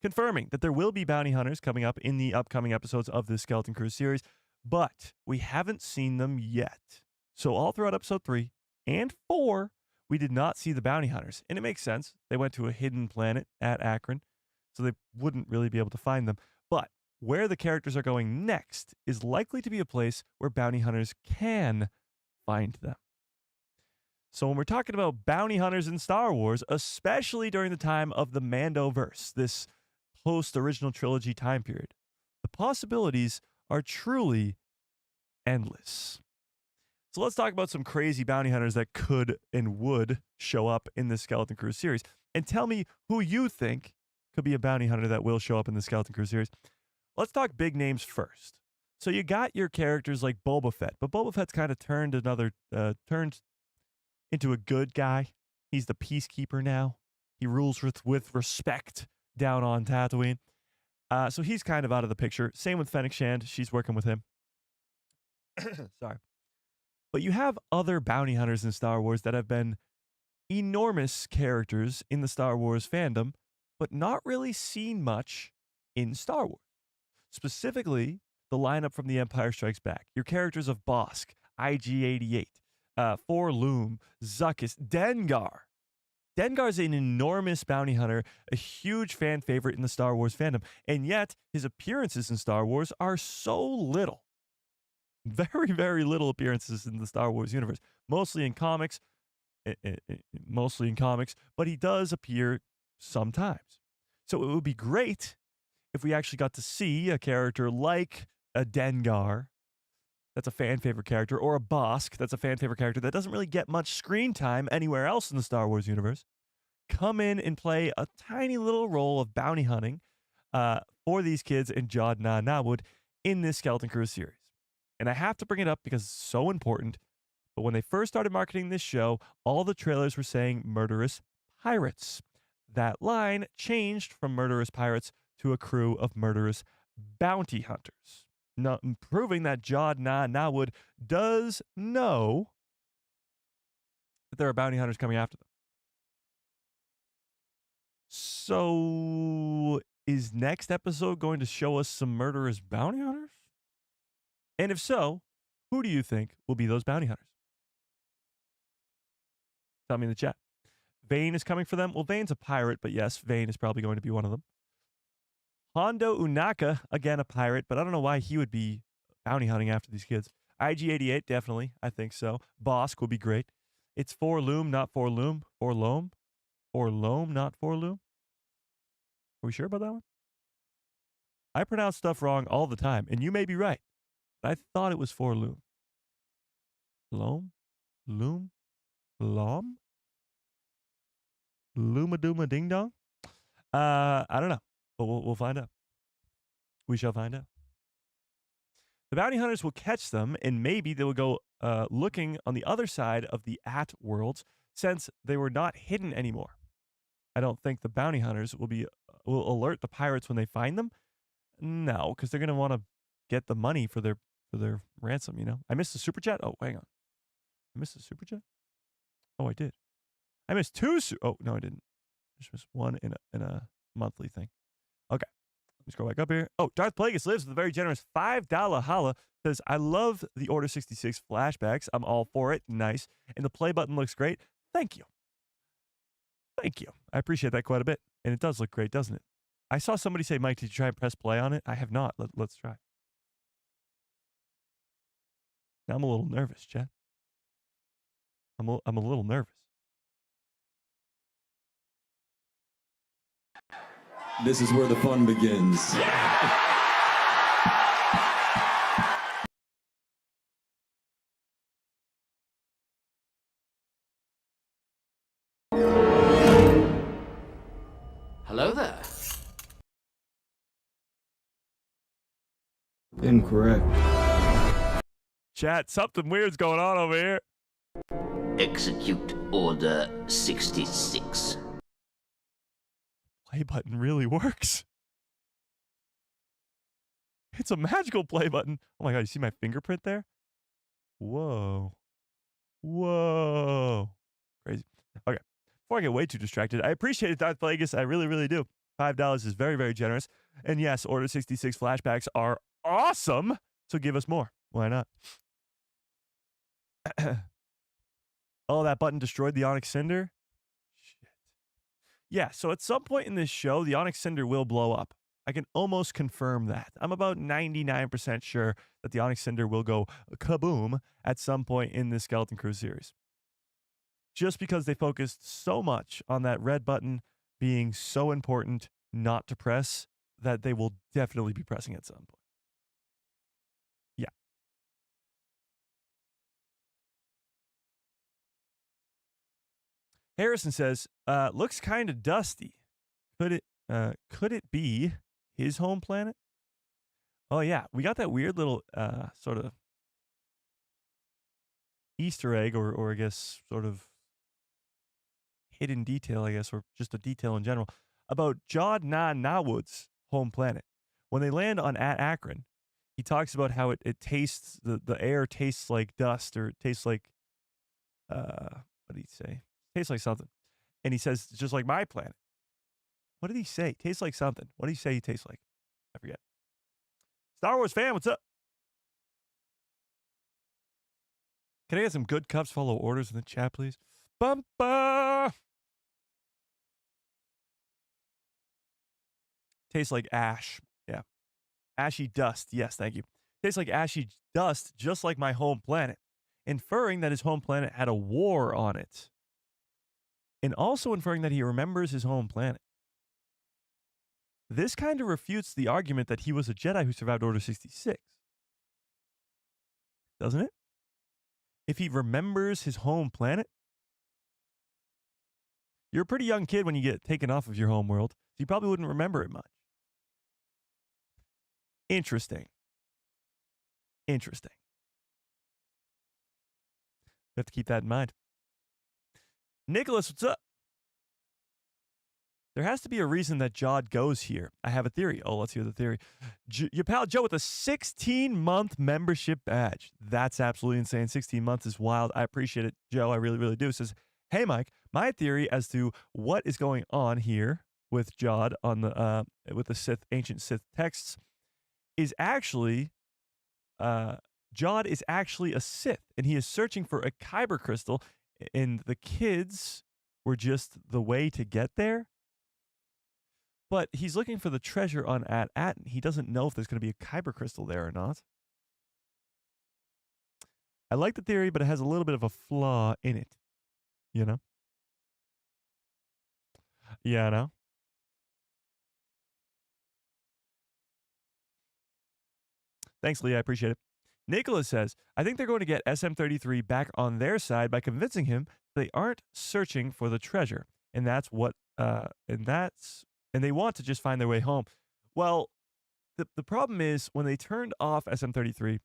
Confirming that there will be bounty hunters coming up in the upcoming episodes of the Skeleton Crew series, but we haven't seen them yet. So all throughout episode 3 and 4, we did not see the bounty hunters. And it makes sense. They went to a hidden planet at Akron, so they wouldn't really be able to find them. But where the characters are going next is likely to be a place where bounty hunters can find them. So when we're talking about bounty hunters in Star Wars, especially during the time of the Mandoverse, this post-original trilogy time period, the possibilities are truly endless. So let's talk about some crazy bounty hunters that could and would show up in the Skeleton Crew series. And tell me who you think could be a bounty hunter that will show up in the Skeleton Crew series. Let's talk big names first. So you got your characters like Boba Fett, but Boba Fett's kind of turned into a good guy. He's the peacekeeper now. He rules with respect down on Tatooine. So he's kind of out of the picture. Same with Fennec Shand. She's working with him. Sorry. But you have other bounty hunters in Star Wars that have been enormous characters in the Star Wars fandom, but not really seen much in Star Wars. Specifically, the lineup from The Empire Strikes Back. Your characters of Bossk, IG-88, Forloom, Zuckuss, Dengar. Dengar's an enormous bounty hunter, a huge fan favorite in the Star Wars fandom, and yet his appearances in Star Wars are so little. Very, very little appearances in the Star Wars universe. Mostly in comics, but he does appear sometimes. So it would be great if we actually got to see a character like a Dengar, that's a fan favorite character, or a Bossk, that's a fan favorite character that doesn't really get much screen time anywhere else in the Star Wars universe, come in and play a tiny little role of bounty hunting for these kids in Jude Law NaWood in this Skeleton Crew series. And I have to bring it up because it's so important. But when they first started marketing this show, all the trailers were saying murderous pirates. That line changed from murderous pirates to a crew of murderous bounty hunters. Now, proving that Jude Law NaWood does know that there are bounty hunters coming after them. So, is next episode going to show us some murderous bounty hunters? And if so, who do you think will be those bounty hunters? Tell me in the chat. Vane is coming for them. Well, Vane's a pirate, but yes, Vane is probably going to be one of them. Hondo Unaka, again a pirate, but I don't know why he would be bounty hunting after these kids. IG-88, definitely. I think so. Bossk would be great. It's Forloom, not Forloom. Forloam? Forloam, not Forloom? Are we sure about that one? I pronounce stuff wrong all the time, and you may be right. But I thought it was Forloom. Loam? Loom? Lom? Loomadooma Ding Dong? I don't know. But we'll find out. We shall find out. The bounty hunters will catch them, and maybe they will go looking on the other side of the At worlds, since they were not hidden anymore. I don't think the bounty hunters will alert the pirates when they find them. No, because they're going to want to get the money for their ransom. You know. I missed the super chat. Oh, hang on. I missed the super chat. Oh, I did. I missed two. Oh no, I didn't. I just missed one in a monthly thing. Okay. Let me scroll back up here. Oh, Darth Plagueis lives with a very generous $5 holla. Says, I love the Order 66 flashbacks. I'm all for it. Nice. And the play button looks great. Thank you. Thank you. I appreciate that quite a bit. And it does look great, doesn't it? I saw somebody say, Mike, did you try and press play on it? I have not. Let's try. Now I'm a little nervous, Chad. I'm a little nervous.
This is where the fun begins.
Hello there.
Incorrect.
Chat, something weird's going on over here.
Execute Order 66.
Play button really works. It's a magical play button. Oh my god, you see my fingerprint there? Whoa. Whoa. Crazy. Okay. Before I get way too distracted, I appreciate it, Darth Plagueis. I really, really do. $5 is very, very generous. And yes, Order 66 flashbacks are awesome. So give us more. Why not? Oh, that button destroyed the Onyx Cinder? Shit. Yeah, so at some point in this show, the Onyx Cinder will blow up. I can almost confirm that. I'm about 99% sure that the Onyx Cinder will go kaboom at some point in this Skeleton Crew series. Just because they focused so much on that red button being so important not to press that they will definitely be pressing at some point. Yeah. Harrison says, looks kind of dusty. Could it be his home planet? Oh yeah, we got that weird little sort of Easter egg, or I guess sort of hidden detail, I guess, or just a detail in general, about Jude Law NaWood's home planet. When they land on Akron, he talks about how it tastes, the air tastes like dust, or it tastes like, what did he say? Tastes like something. And he says, it's just like my planet. What did he say? Tastes like something. What did he say he tastes like? I forget. Star Wars fan, what's up? Can I get some good cups, follow orders in the chat, please? Bumper! Tastes like ash. Yeah. Ashy dust. Yes, thank you. Tastes like ashy dust, just like my home planet. Inferring that his home planet had a war on it. And also inferring that he remembers his home planet. This kind of refutes the argument that he was a Jedi who survived Order 66. Doesn't it? If he remembers his home planet, you're a pretty young kid when you get taken off of your home world, so you probably wouldn't remember it much. Interesting. Interesting. We have to keep that in mind. Nicholas, what's up? There has to be a reason that Jod goes here. I have a theory. Oh, let's hear the theory. Your pal Joe with a 16-month membership badge. That's absolutely insane. 16 months is wild. I appreciate it, Joe. I really, really do. Says, hey, Mike, my theory as to what is going on here with Jod on the with the Sith, ancient Sith texts is actually Jod is actually a Sith, and he is searching for a kyber crystal, and the kids were just the way to get there. But he's looking for the treasure on At-Aten. He doesn't know if there's going to be a kyber crystal there or not. I like the theory, but it has a little bit of a flaw in it. You know? Yeah, I know. Thanks, Lee. I appreciate it. Nicholas says, I think they're going to get SM-33 back on their side by convincing him they aren't searching for the treasure. And that's what, and they want to just find their way home. Well, the problem is when they turned off SM-33,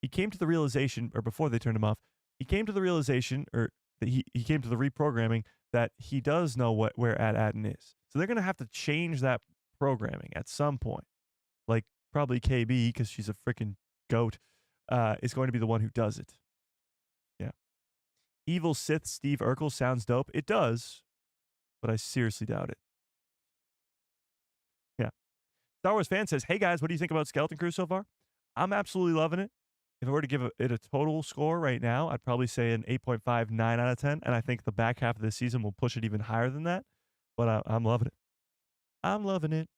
he came to the realization, or before they turned him off, he came to the realization, or that he came to the reprogramming that he does know where At-Aten is. So they're going to have to change that programming at some point. Like probably KB, because she's a freaking goat, is going to be the one who does it. Yeah. Evil Sith Steve Urkel sounds dope. It does, but I seriously doubt it. Yeah. Star Wars fan says, hey guys, what do you think about Skeleton Crew so far? I'm absolutely loving it. If I were to give it a total score right now, I'd probably say an 8.59 out of 10. And I think the back half of this season will push it even higher than that. But I'm loving it. I'm loving it.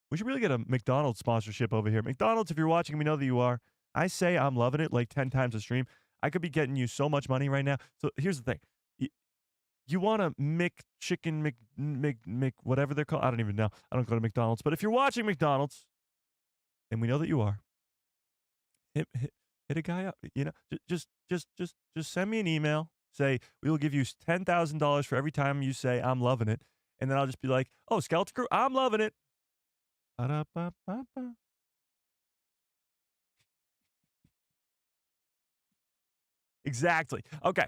We should really get a McDonald's sponsorship over here. McDonald's, if you're watching, we know that you are. I say I'm loving it like 10 times a stream. I could be getting you so much money right now. So here's the thing. You want a McChicken, Mc, whatever they're called. I don't even know. I don't go to McDonald's. But if you're watching McDonald's, and we know that you are, hit a guy up. You know, just send me an email. Say, we will give you $10,000 for every time you say I'm loving it. And then I'll just be like, oh, Skeleton Crew, I'm loving it. Ba-da-ba-ba-ba. Exactly. Okay.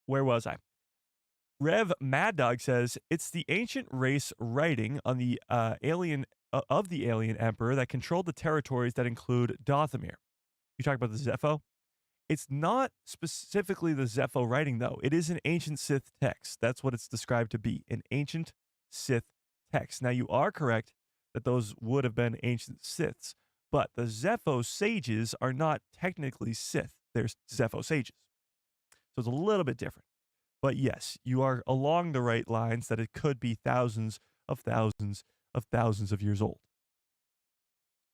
Where was I? Rev Mad Dog says it's the ancient race writing on the alien emperor that controlled the territories that include Dothamir. You talk about the Zepho. It's not specifically the Zepho writing, though. It is an ancient Sith text. That's what it's described to be, an ancient Sith text. Now, you are correct that those would have been ancient Siths, but the Zepho sages are not technically Sith. They're Zepho sages. So it's a little bit different. But yes, you are along the right lines that it could be thousands of thousands of thousands of years old.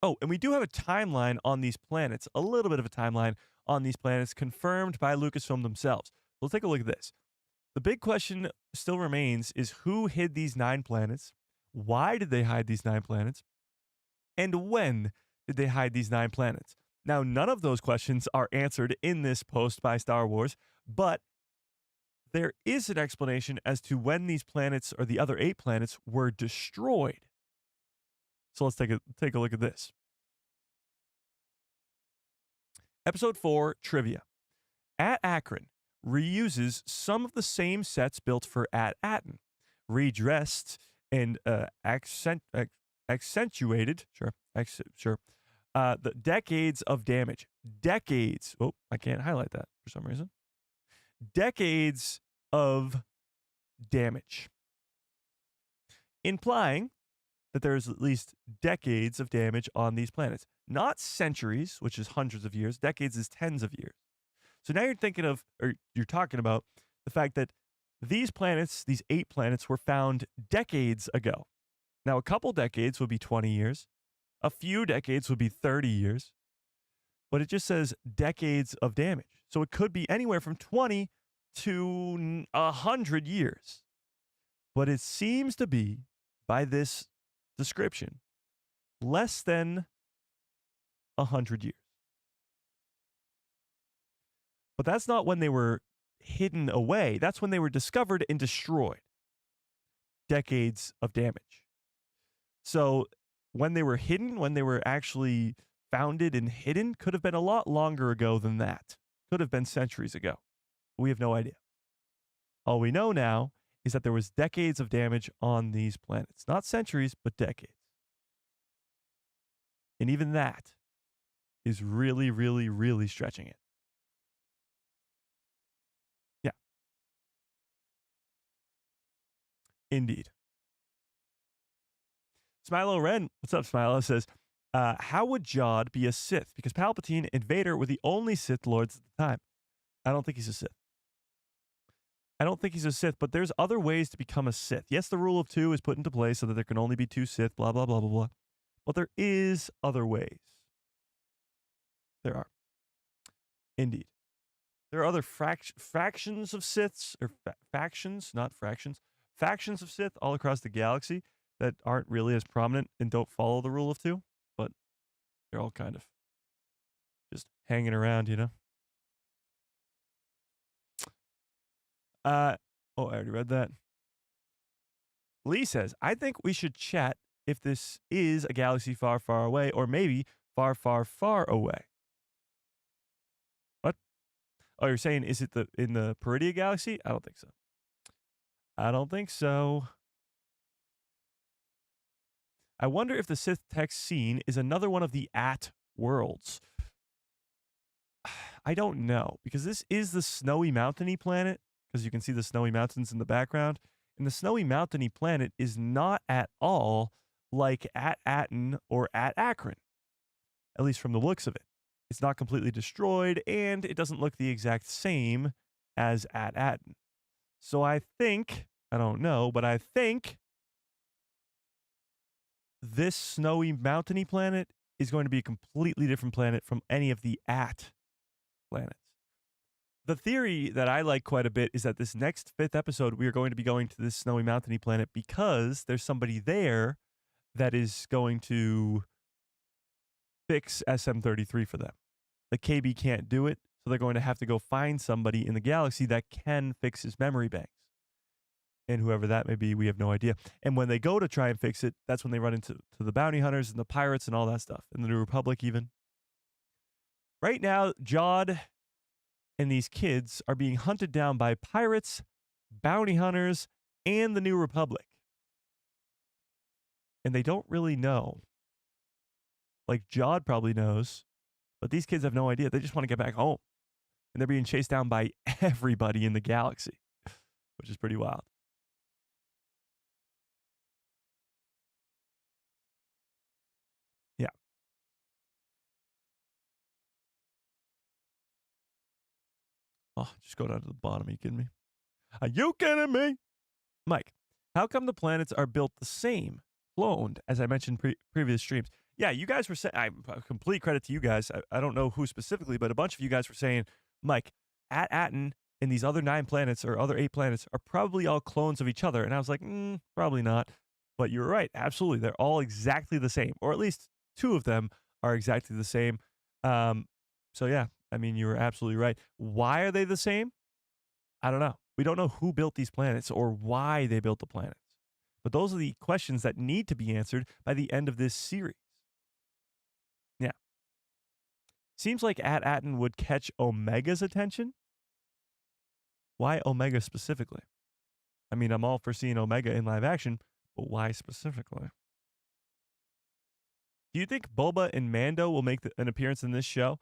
Oh, and we do have a timeline on these planets, a little bit of a timeline on these planets confirmed by Lucasfilm themselves. Let's take a look at this. The big question still remains is who hid these 9 planets? Why did they hide these 9 planets? And when did they hide these 9 planets? Now, none of those questions are answered in this post by Star Wars, but there is an explanation as to when these planets or the other 8 planets were destroyed. So let's take a look at this. Episode 4 trivia. At Akron reuses some of the same sets built for At Aten, redressed and accentuated. The decades of damage. Decades. Oh, I can't highlight that for some reason. Decades of damage. Implying that there's at least decades of damage on these planets. Not centuries, which is hundreds of years. Decades is tens of years. So now you're thinking of, or you're talking about the fact that these planets, these 8 planets, were found decades ago. Now, a couple decades would be 20 years. A few decades would be 30 years. But it just says decades of damage. So it could be anywhere from 20 to 100 years. But it seems to be, by this description, less than 100 years. But that's not when they were hidden away. That's when they were discovered and destroyed. Decades of damage. So when they were hidden, when they were actually founded and hidden, could have been a lot longer ago than that. Could have been centuries ago. We have no idea. All we know now is that there was decades of damage on these planets. Not centuries, but decades. And even that is really, really, really stretching it. Yeah. Indeed. Smilo Ren, what's up, Smilo, says, how would Jod be a Sith? Because Palpatine and Vader were the only Sith Lords at the time. I don't think he's a Sith. I don't think he's a Sith, but there's other ways to become a Sith. Yes, the rule of 2 is put into place so that there can only be 2 Sith, blah, blah, blah, blah, blah. But there is other ways. There are. Indeed. There are other fractions of Siths, or factions, not fractions, factions of Sith all across the galaxy that aren't really as prominent and don't follow the rule of 2, but they're all kind of just hanging around, you know? I already read that. Lee says, I think we should chat if this is a galaxy far, far away, or maybe far, far, far away. What? Oh, you're saying, is it in the Peridia galaxy? I don't think so. I don't think so. I wonder if the Sith text scene is another one of the At worlds. I don't know, because this is the snowy mountainy planet, because you can see the snowy mountains in the background. And the snowy mountainy planet is not at all like At Aten or At Akron, at least from the looks of it. It's not completely destroyed, and it doesn't look the exact same as At Aten. So I think, I don't know, but I think this snowy mountainy planet is going to be a completely different planet from any of the At planets. The theory that I like quite a bit is that this next 5th episode, we are going to be going to this snowy mountainy planet because there's somebody there that is going to fix SM-33 for them. The KB can't do it, so they're going to have to go find somebody in the galaxy that can fix his memory banks. And whoever that may be, we have no idea. And when they go to try and fix it, that's when they run into the bounty hunters and the pirates and all that stuff, and the New Republic even. Right now, Jod and these kids are being hunted down by pirates, bounty hunters, and the New Republic. And they don't really know. Like, Jod probably knows, but these kids have no idea. They just want to get back home. and they're being chased down by everybody in the galaxy, which is pretty wild. Yeah. Oh, just go down to the bottom. Are you kidding me? Are you kidding me? Mike, how come the planets are built the same, cloned, as I mentioned previous streams? Yeah, you guys were saying, complete credit to you guys. I don't know who specifically, but a bunch of you guys were saying, Mike, Aten and these other 9 planets or other 8 planets are probably all clones of each other. And I was like, probably not. But you were right. Absolutely. They're all exactly the same, or at least 2 of them are exactly the same. So yeah, I mean, you were absolutely right. Why are they the same? I don't know. We don't know who built these planets or why they built the planets. But those are the questions that need to be answered by the end of this series. Yeah. Seems like Aten would catch Omega's attention. Why Omega specifically? I mean, I'm all for seeing Omega in live action, but why specifically? Do you think Boba and Mando will make an appearance in this show?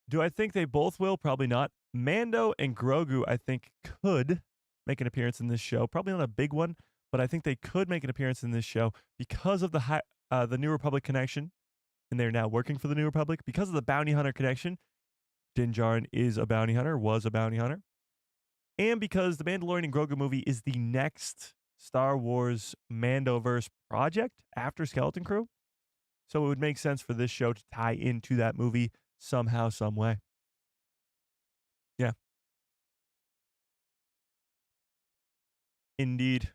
Do I think they both will? Probably not. Mando and Grogu, I think, could make an appearance in this show. Probably not a big one, but I think they could make an appearance in this show because of the New Republic connection, and they're now working for the New Republic. Because of the bounty hunter connection, Din Djarin is a bounty hunter, was a bounty hunter. And because the Mandalorian and Grogu movie is the next Star Wars Mandoverse project after Skeleton Crew. So it would make sense for this show to tie into that movie somehow, some way. Yeah. Indeed.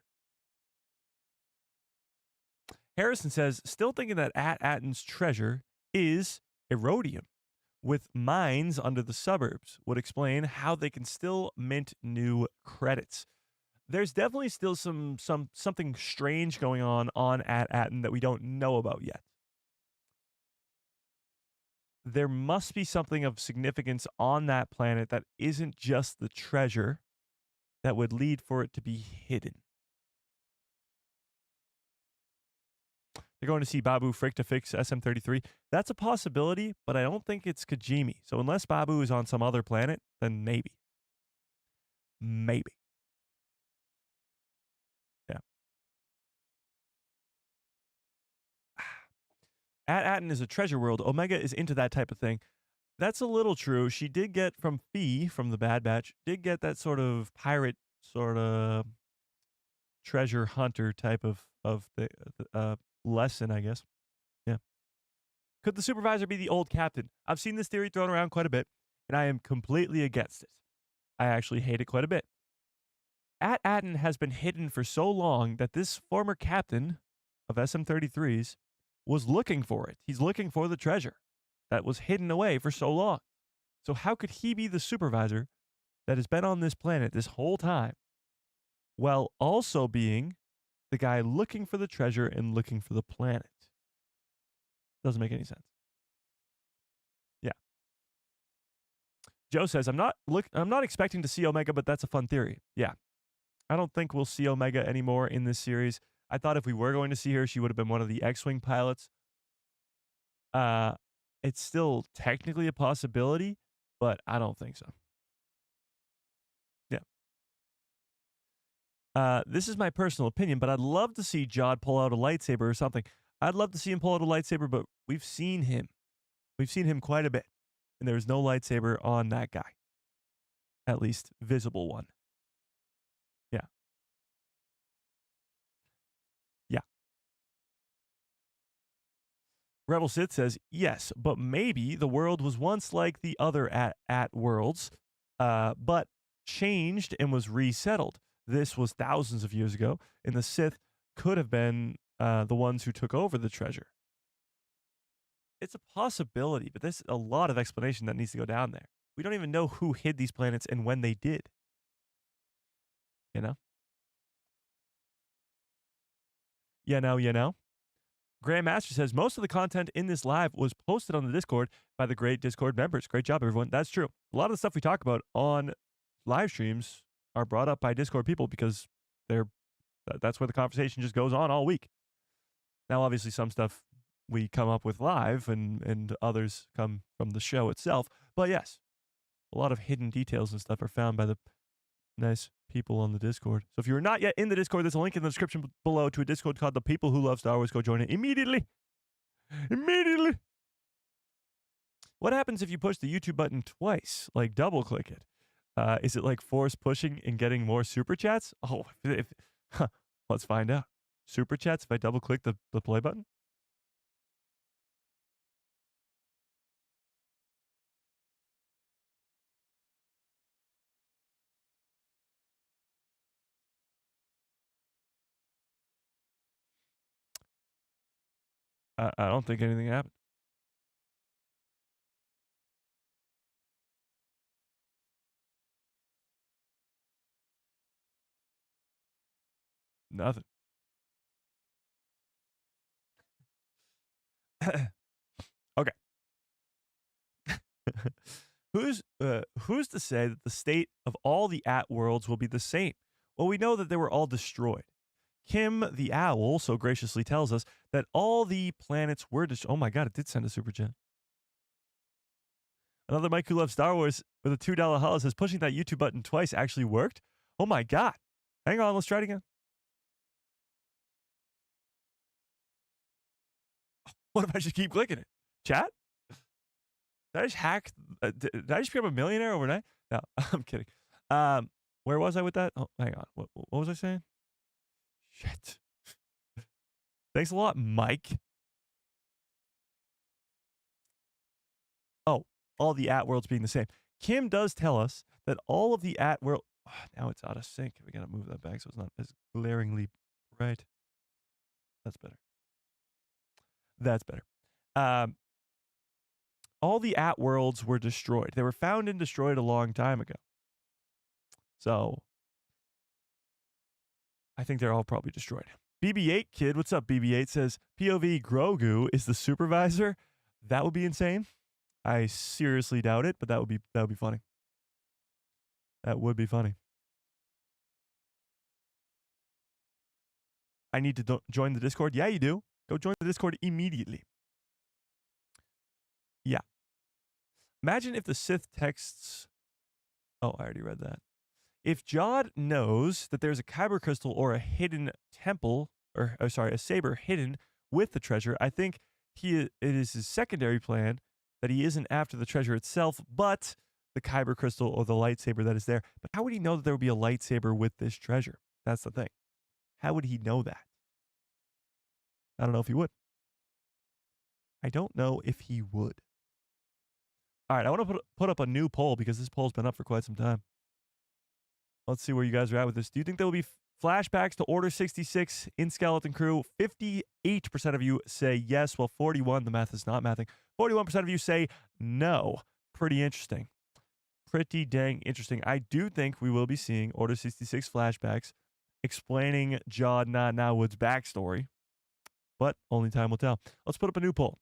Harrison says, still thinking that Aten's treasure is Erodium, with mines under the suburbs, would explain how they can still mint new credits. There's definitely still something strange going on Aten that we don't know about yet. There must be something of significance on that planet that isn't just the treasure that would lead for it to be hidden. They're going to see Babu Frick to fix SM-33. That's a possibility, but I don't think it's Kajimi. So unless Babu is on some other planet, then maybe. Maybe. Yeah. Aten is a treasure world. Omega is into that type of thing. That's a little true. She did get from Fee, from the Bad Batch, did get that sort of pirate, sort of treasure hunter type of lesson, I guess. Yeah. Could the supervisor be the old captain? I've seen this theory thrown around quite a bit, and I am completely against it. I actually hate it quite a bit. Aten has been hidden for so long that this former captain of SM-33s was looking for it. He's looking for the treasure that was hidden away for so long. So how could he be the supervisor that has been on this planet this whole time, while also being the guy looking for the treasure and looking for the planet? Doesn't make any sense. Yeah. Joe says, I'm not expecting to see Omega, but that's a fun theory. Yeah. I don't think we'll see Omega anymore in this series. I thought if we were going to see her, she would have been one of the X-Wing pilots. It's still technically a possibility, but I don't think so. Yeah. This is my personal opinion, but I'd love to see Jod pull out a lightsaber or something. I'd love to see him pull out a lightsaber, but we've seen him. We've seen him quite a bit, and there is no lightsaber on that guy. At least visible one. Yeah. Yeah. Rebel Sith says, yes, but maybe the world was once like the other at worlds, but changed and was resettled. This was thousands of years ago, and the Sith could have been the ones who took over the treasure. It's a possibility, but there's a lot of explanation that needs to go down there. We don't even know who hid these planets and when they did. You know? You know? Grandmaster says, most of the content in this live was posted on the Discord by the great Discord members. Great job, everyone. That's true. A lot of the stuff we talk about on live streams are brought up by Discord people because that's where the conversation just goes on all week. Now, obviously, some stuff we come up with live and others come from the show itself. But yes, A lot of hidden details and stuff are found by the nice people on the Discord. So if you're not yet in the Discord, there's a link in the description below to a Discord called The People Who Love Star Wars. Go join it immediately. Immediately. What happens if you push the YouTube button twice? Like double click it? Is it like force pushing and getting more super chats? Oh, let's find out. Super chats if I double click the play button? I don't think anything happened. Nothing. Okay. Who's to say that the state of all the at-worlds will be the same? Well, we know that they were all destroyed. Kim the Owl so graciously tells us that all the planets were destroyed. Oh my God, it did send a super chat. Another Mike who loves Star Wars with a $2 hollow says pushing that YouTube button twice actually worked. Oh my God. Hang on, let's try it again. What if I just keep clicking it? Chat? Did I just hack? Did I just become a millionaire overnight? No, I'm kidding. Where was I with that? Oh, hang on. What was I saying? Shit. Thanks a lot, Mike. Oh, all the at-worlds being the same. Kim does tell us that all of the at-world... Oh, now it's out of sync. We got to move that back so it's not as glaringly bright. That's better. That's better. All the at-worlds were destroyed. They were found and destroyed a long time ago. So, I think they're all probably destroyed. BB-8 Kid, what's up, BB-8, says, POV Grogu is the supervisor. That would be insane. I seriously doubt it, but that would be funny. That would be funny. I need to join the Discord. Yeah, you do. Go join the Discord immediately. Yeah. Imagine if the Sith texts... Oh, I already read that. If Jod knows that there's a kyber crystal or a hidden temple, or sorry, a saber hidden with the treasure, I think it is his secondary plan that he isn't after the treasure itself, but the kyber crystal or the lightsaber that is there. But how would he know that there would be a lightsaber with this treasure? That's the thing. How would he know that? I don't know if he would. I don't know if he would. All right, I want to put up a new poll because this poll's been up for quite some time. Let's see where you guys are at with this. Do you think there will be flashbacks to Order 66 in Skeleton Crew? 58% of you say yes, while 41%, the math is not mathing, 41% of you say no. Pretty interesting. Pretty dang interesting. I do think we will be seeing Order 66 flashbacks explaining Jude NaWood's backstory, but only time will tell. Let's put up a new poll.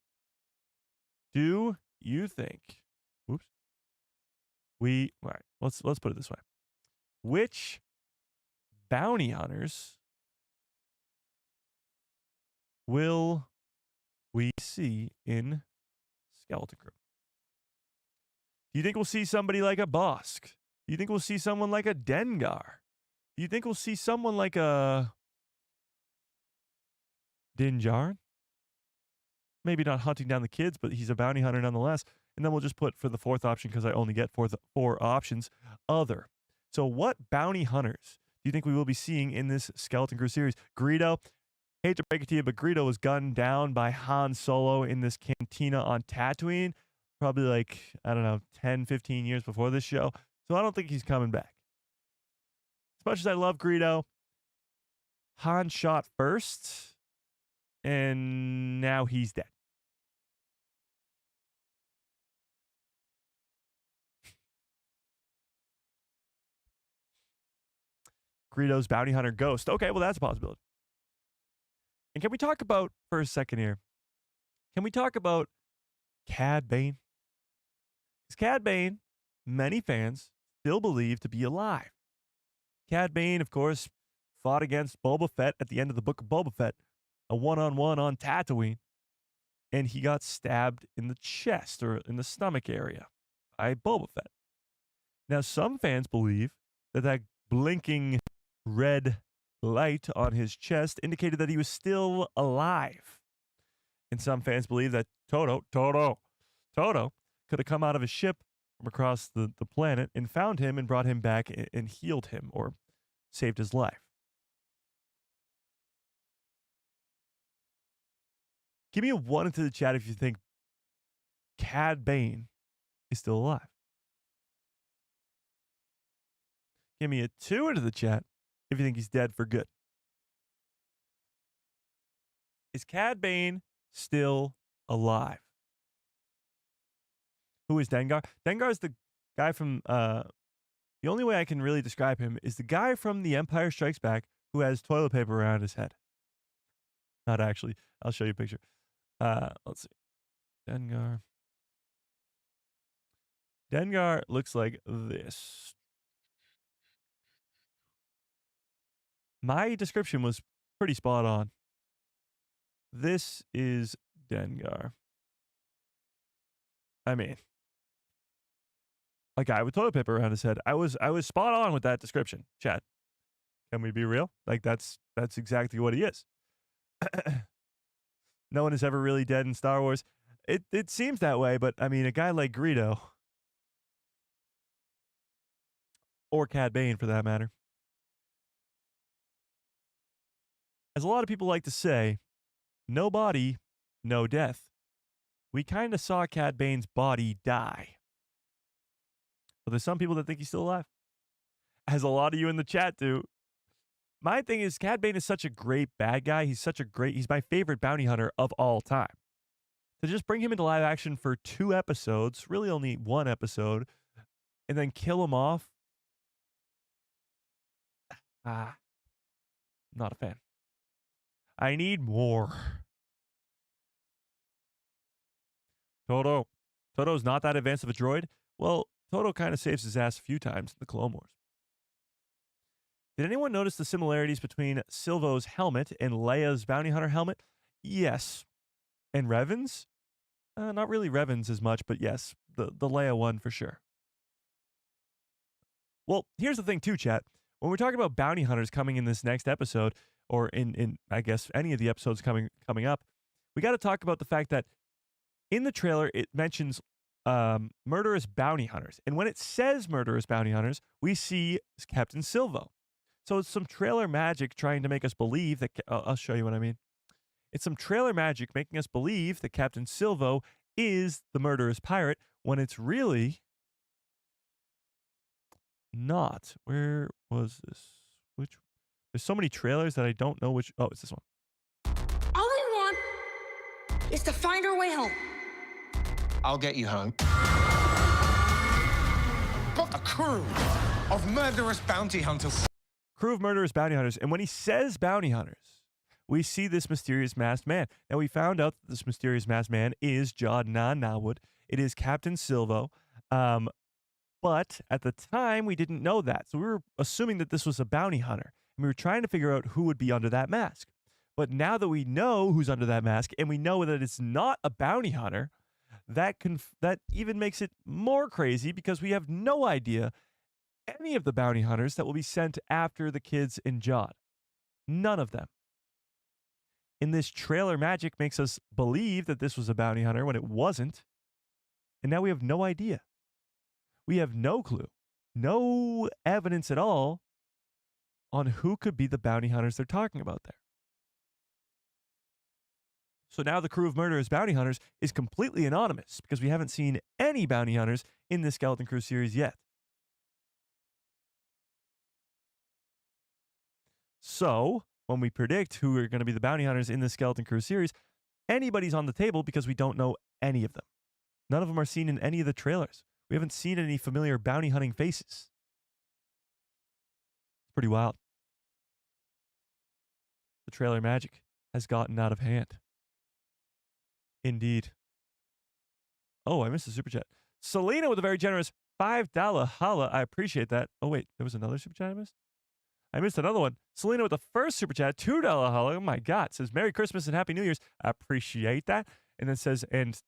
Do you think... Oops. All right, let's put it this way. Which bounty hunters will we see in Skeleton Crew? Do you think we'll see somebody like a Bossk? Do you think we'll see someone like a Dengar? Do you think we'll see someone like a Din Djarin? Maybe not hunting down the kids, but he's a bounty hunter nonetheless. And then we'll just put for the fourth option, because I only get four options, other. So what bounty hunters do you think we will be seeing in this Skeleton Crew series? Greedo, hate to break it to you, but Greedo was gunned down by Han Solo in this cantina on Tatooine, probably like, I don't know, 10, 15 years before this show. So I don't think he's coming back. As much as I love Greedo, Han shot first, and now he's dead. Greedo's bounty hunter ghost. Okay, well, that's a possibility. And can we talk about, for a second here, can we talk about Cad Bane? Because Cad Bane, many fans still believe to be alive. Cad Bane, of course, fought against Boba Fett at the end of the book of Boba Fett, a one-on-one on Tatooine, and he got stabbed in the chest or in the stomach area by Boba Fett. Now, some fans believe that blinking red light on his chest indicated that he was still alive. And some fans believe that Toto could have come out of his ship from across the planet and found him and brought him back and healed him or saved his life. Give me a 1 into the chat if you think Cad Bane is still alive. Give me a 2 into the chat if you think he's dead for good. Is Cad Bane still alive? Who is Dengar? Dengar is the guy from, the only way I can really describe him is the guy from The Empire Strikes Back who has toilet paper around his head. Not actually. I'll show you a picture. Let's see. Dengar. Dengar looks like this. My description was pretty spot on. This is Dengar. I mean, a guy with toilet paper around his head. I was spot on with that description, chat. Can we be real? Like that's exactly what he is. No one is ever really dead in Star Wars. It seems that way, but I mean, a guy like Greedo, or Cad Bane for that matter, as a lot of people like to say, no body, no death. We kind of saw Cad Bane's body die. But there's some people that think he's still alive. As a lot of you in the chat do. My thing is, Cad Bane is such a great bad guy. He's my favorite bounty hunter of all time. To just bring him into live action for 2 episodes, really only 1 episode, and then kill him off. Not a fan. I need more. Toto's not that advanced of a droid. Well, Toto kind of saves his ass a few times in the Clone Wars. Did anyone notice the similarities between Silvo's helmet and Leia's bounty hunter helmet? Yes. And Revan's? Not really Revan's as much, but yes, the Leia one for sure. Well, here's the thing too, chat. When we're talking about bounty hunters coming in this next episode, or in I guess any of the episodes coming up, we got to talk about the fact that in the trailer it mentions murderous bounty hunters. And when it says murderous bounty hunters, we see Captain Silvo. So it's some trailer magic trying to make us believe that, I'll show you what I mean. It's some trailer magic making us believe that Captain Silvo is the murderous pirate when it's really not. Where was this? There's so many trailers that I don't know which. Oh, it's this one.
All we want is to find our way home.
I'll get you home. Got a crew of murderous bounty hunters.
Crew of murderous bounty hunters. And when he says bounty hunters, we see this mysterious masked man. Now, we found out that this mysterious masked man is Nina NaWood. It is Captain Silvo. But at the time, we didn't know that. So we were assuming that this was a bounty hunter. And we were trying to figure out who would be under that mask. But now that we know who's under that mask, and we know that it's not a bounty hunter, that even makes it more crazy because we have no idea any of the bounty hunters that will be sent after the kids in Jod. None of them. And this trailer magic makes us believe that this was a bounty hunter when it wasn't. And now we have no idea. We have no clue, no evidence at all on who could be the bounty hunters they're talking about there. So now the crew of murderous bounty hunters is completely anonymous because we haven't seen any bounty hunters in the Skeleton Crew series yet. So when we predict who are going to be the bounty hunters in the Skeleton Crew series, anybody's on the table because we don't know any of them. None of them are seen in any of the trailers. We haven't seen any familiar bounty hunting faces. It's pretty wild. The trailer magic has gotten out of hand. Indeed. Oh, I missed the super chat. Selena with a very generous $5 holla. I appreciate that. Oh, wait, there was another super chat I missed? I missed another one. Selena with the first super chat, $2 holla. Oh my God. Says Merry Christmas and Happy New Year's. I appreciate that. And then says, and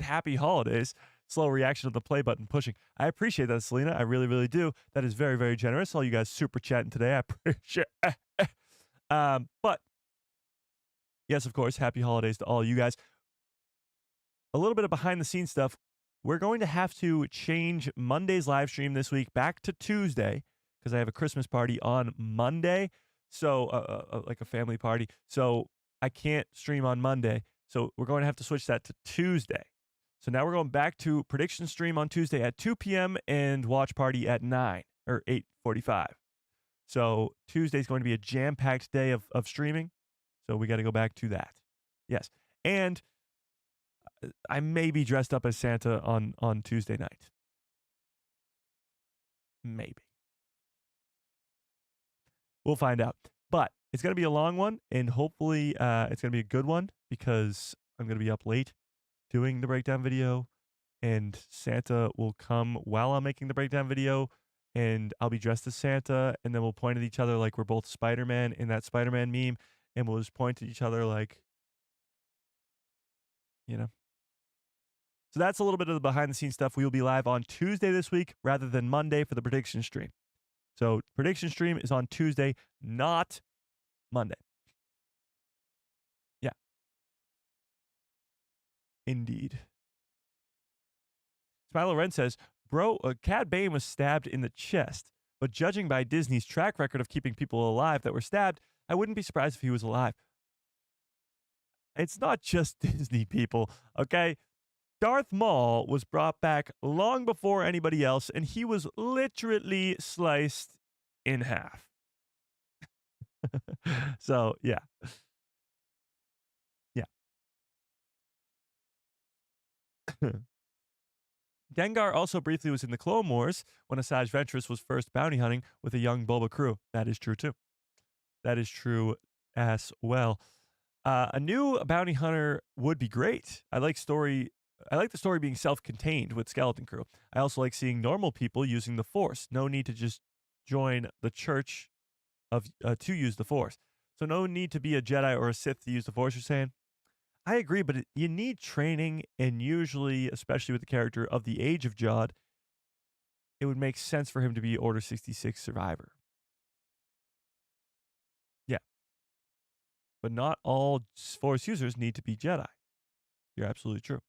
Happy Holidays. slow reaction to the play button pushing. I appreciate that, Selena. I really, really do. That is very, very generous. All you guys super chatting today. I appreciate it. But yes, of course, happy holidays to all you guys. A little bit of behind the scenes stuff. We're going to have to change Monday's live stream this week back to Tuesday because I have a Christmas party on Monday. So like a family party. So I can't stream on Monday. So we're going to have to switch that to Tuesday. So now we're going back to prediction stream on Tuesday at 2 p.m. and watch party at 9 or 8:45. So Tuesday's going to be a jam-packed day of streaming. So we got to go back to that. Yes. And I may be dressed up as Santa on Tuesday night. Maybe. We'll find out. But it's going to be a long one, and hopefully it's going to be a good one because I'm going to be up late doing the breakdown video, and Santa will come while I'm making the breakdown video, and I'll be dressed as Santa, and then we'll point at each other like we're both Spider-Man in that Spider-Man meme, and we'll just point at each other like, you know. So that's a little bit of the behind-the-scenes stuff. We will be live on Tuesday this week rather than Monday for the prediction stream. So prediction stream is on Tuesday, not Monday. Yeah. Indeed. Smilo Ren says, bro, Cad Bane was stabbed in the chest, but judging by Disney's track record of keeping people alive that were stabbed, I wouldn't be surprised if he was alive. It's not just Disney, people, okay? Darth Maul was brought back long before anybody else, and he was literally sliced in half. So, yeah. Yeah. Dengar also briefly was in the Clone Wars when Asajj Ventress was first bounty hunting with a young Boba crew. That is true, too. That is true as well. A new bounty hunter would be great. I like the story being self-contained with Skeleton Crew. I also like seeing normal people using the Force. No need to just join the church to use the Force. So no need to be a Jedi or a Sith to use the Force, you're saying? I agree, but you need training, and usually, especially with the character of the Age of Jod, it would make sense for him to be Order 66 survivor. Yeah. But not all Force users need to be Jedi. You're absolutely true.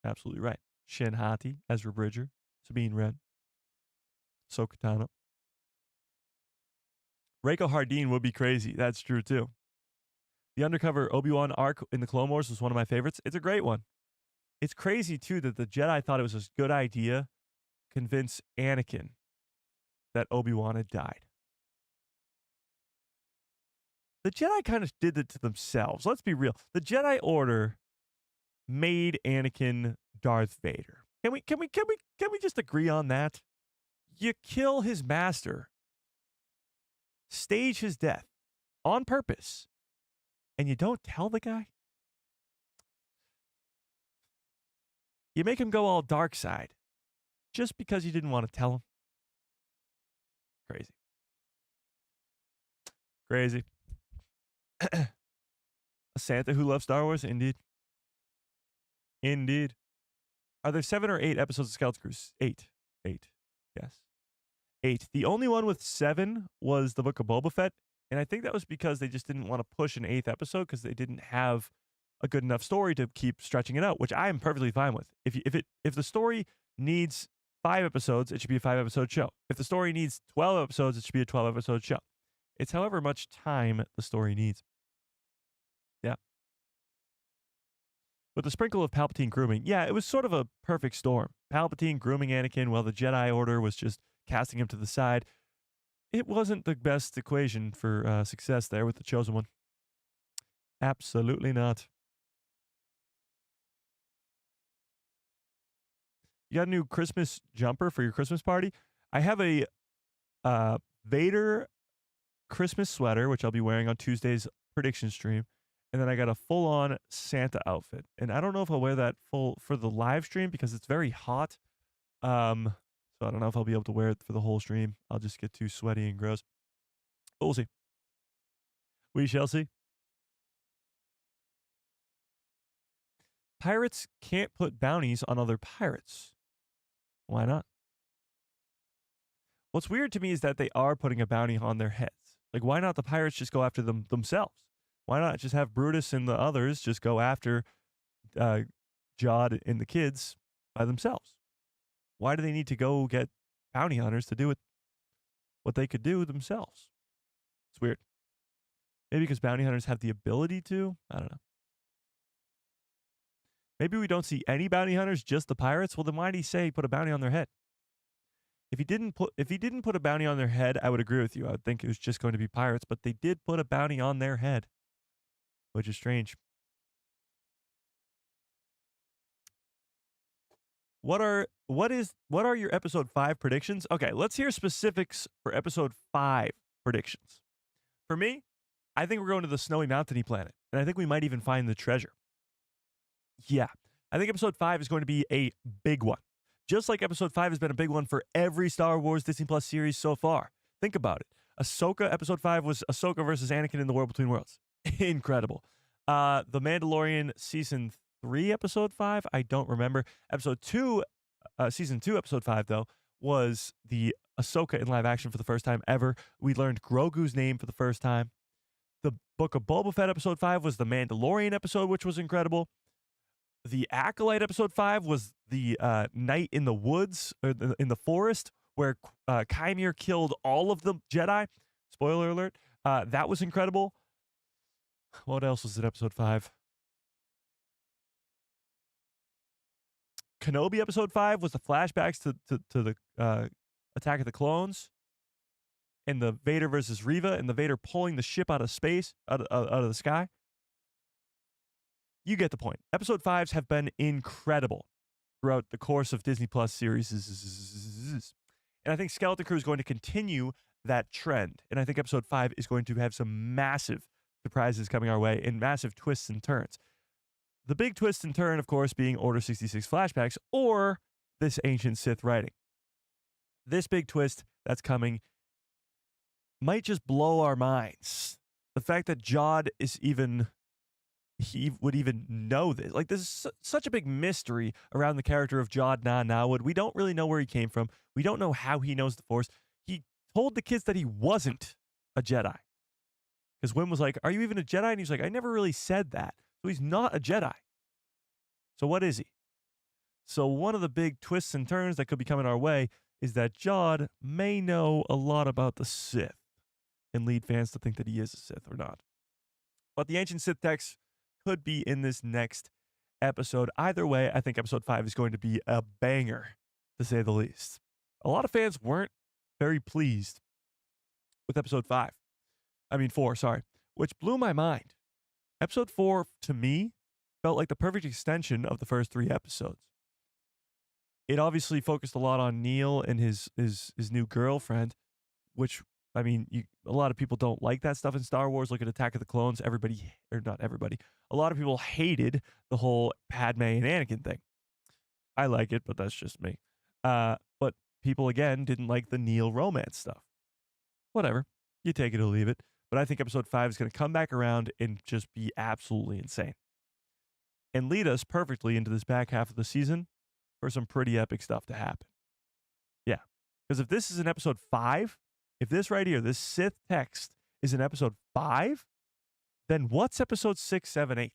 Absolutely right. Shin Hati, Ezra Bridger, Sabine Wren, Ahsoka Tano. Reiko Hardeen would be crazy. That's true, too. The undercover Obi-Wan arc in the Clone Wars was one of my favorites. It's a great one. It's crazy, too, that the Jedi thought it was a good idea to convince Anakin that Obi-Wan had died. The Jedi kind of did it to themselves. Let's be real. The Jedi Order made Anakin Darth Vader. Can we just agree on that? You kill his master, stage his death on purpose, and you don't tell the guy? You make him go all dark side just because you didn't want to tell him? Crazy. Crazy. A Santa who loves Star Wars? Indeed. Indeed. Are there 7 or 8 episodes of Skeleton Crew? 8. 8. Yes. 8. The only one with 7 was the Book of Boba Fett, and I think that was because they just didn't want to push an 8th episode because they didn't have a good enough story to keep stretching it out, which I am perfectly fine with. If the story needs 5 episodes, it should be a 5-episode show. If the story needs 12 episodes, it should be a 12-episode show. It's however much time the story needs. Yeah. But the sprinkle of Palpatine grooming, yeah, it was sort of a perfect storm. Palpatine grooming Anakin while the Jedi Order was just casting him to the side. It wasn't the best equation for success there with the Chosen One. Absolutely not. You got a new Christmas jumper for your Christmas party? I have a Vader Christmas sweater, which I'll be wearing on Tuesday's prediction stream. And then I got a full-on Santa outfit. And I don't know if I'll wear that full for the live stream because it's very hot. So I don't know if I'll be able to wear it for the whole stream. I'll just get too sweaty and gross. But we'll see. We shall see. Pirates can't put bounties on other pirates. Why not? What's weird to me is that they are putting a bounty on their heads. Like, why not the pirates just go after them themselves? Why not just have Brutus and the others just go after Jod and the kids by themselves? Why do they need to go get bounty hunters to do what they could do themselves? It's weird. Maybe because bounty hunters have the ability to? I don't know. Maybe we don't see any bounty hunters, just the pirates. Well, then why did he say put a bounty on their head? If he didn't put a bounty on their head, I would agree with you. I would think it was just going to be pirates, but they did put a bounty on their head, which is strange. What are your episode 5 predictions? Okay, let's hear specifics for episode 5 predictions. For me, I think we're going to the snowy mountainy planet, and I think we might even find the treasure. Yeah, I think episode 5 is going to be a big one. Just like episode 5 has been a big one for every Star Wars Disney Plus series so far. Think about it. Ahsoka, episode 5 was Ahsoka versus Anakin in the World Between Worlds. Incredible. The Mandalorian season 3, episode 5, I don't remember. Episode 2, season 2, episode 5, though, was the Ahsoka in live action for the first time ever. We learned Grogu's name for the first time. The Book of Boba Fett, episode 5, was the Mandalorian episode, which was incredible. The Acolyte episode 5 was the night in the woods, or in the forest, where Chimere killed all of the Jedi. Spoiler alert. That was incredible. What else was in episode 5? Kenobi episode 5 was the flashbacks to the Attack of the Clones, and the Vader versus Reva, and the Vader pulling the ship out of space, out of the sky. You get the point. Episode 5s have been incredible throughout the course of Disney Plus series. And I think Skeleton Crew is going to continue that trend. And I think episode 5 is going to have some massive surprises coming our way and massive twists and turns. The big twist and turn, of course, being Order 66 flashbacks or this ancient Sith writing. This big twist that's coming might just blow our minds. The fact that Jod he would even know this. Like, this is such a big mystery around the character of Jude Law NaWood. We don't really know where he came from. We don't know how he knows the Force. He told the kids that he wasn't a Jedi. Because Wim was like, are you even a Jedi? And he's like, I never really said that. So he's not a Jedi. So what is he? So one of the big twists and turns that could be coming our way is that Jod may know a lot about the Sith and lead fans to think that he is a Sith or not. But the ancient Sith text could be in this next episode. Either way, I think episode 5 is going to be a banger, to say the least. A lot of fans weren't very pleased with episode 4, sorry, which blew my mind. Episode 4, to me, felt like the perfect extension of the first 3 episodes. It obviously focused a lot on Neil and his new girlfriend, which, I mean, a lot of people don't like that stuff in Star Wars. Look at Attack of the Clones. Not everybody. A lot of people hated the whole Padme and Anakin thing. I like it, but that's just me. But people, again, didn't like the Neil romance stuff. Whatever. You take it or leave it. But I think episode 5 is going to come back around and just be absolutely insane. And lead us perfectly into this back half of the season for some pretty epic stuff to happen. Yeah. Because if this is in episode 5, if this right here, this Sith text is in episode 5, then what's episode 6, 7, 8?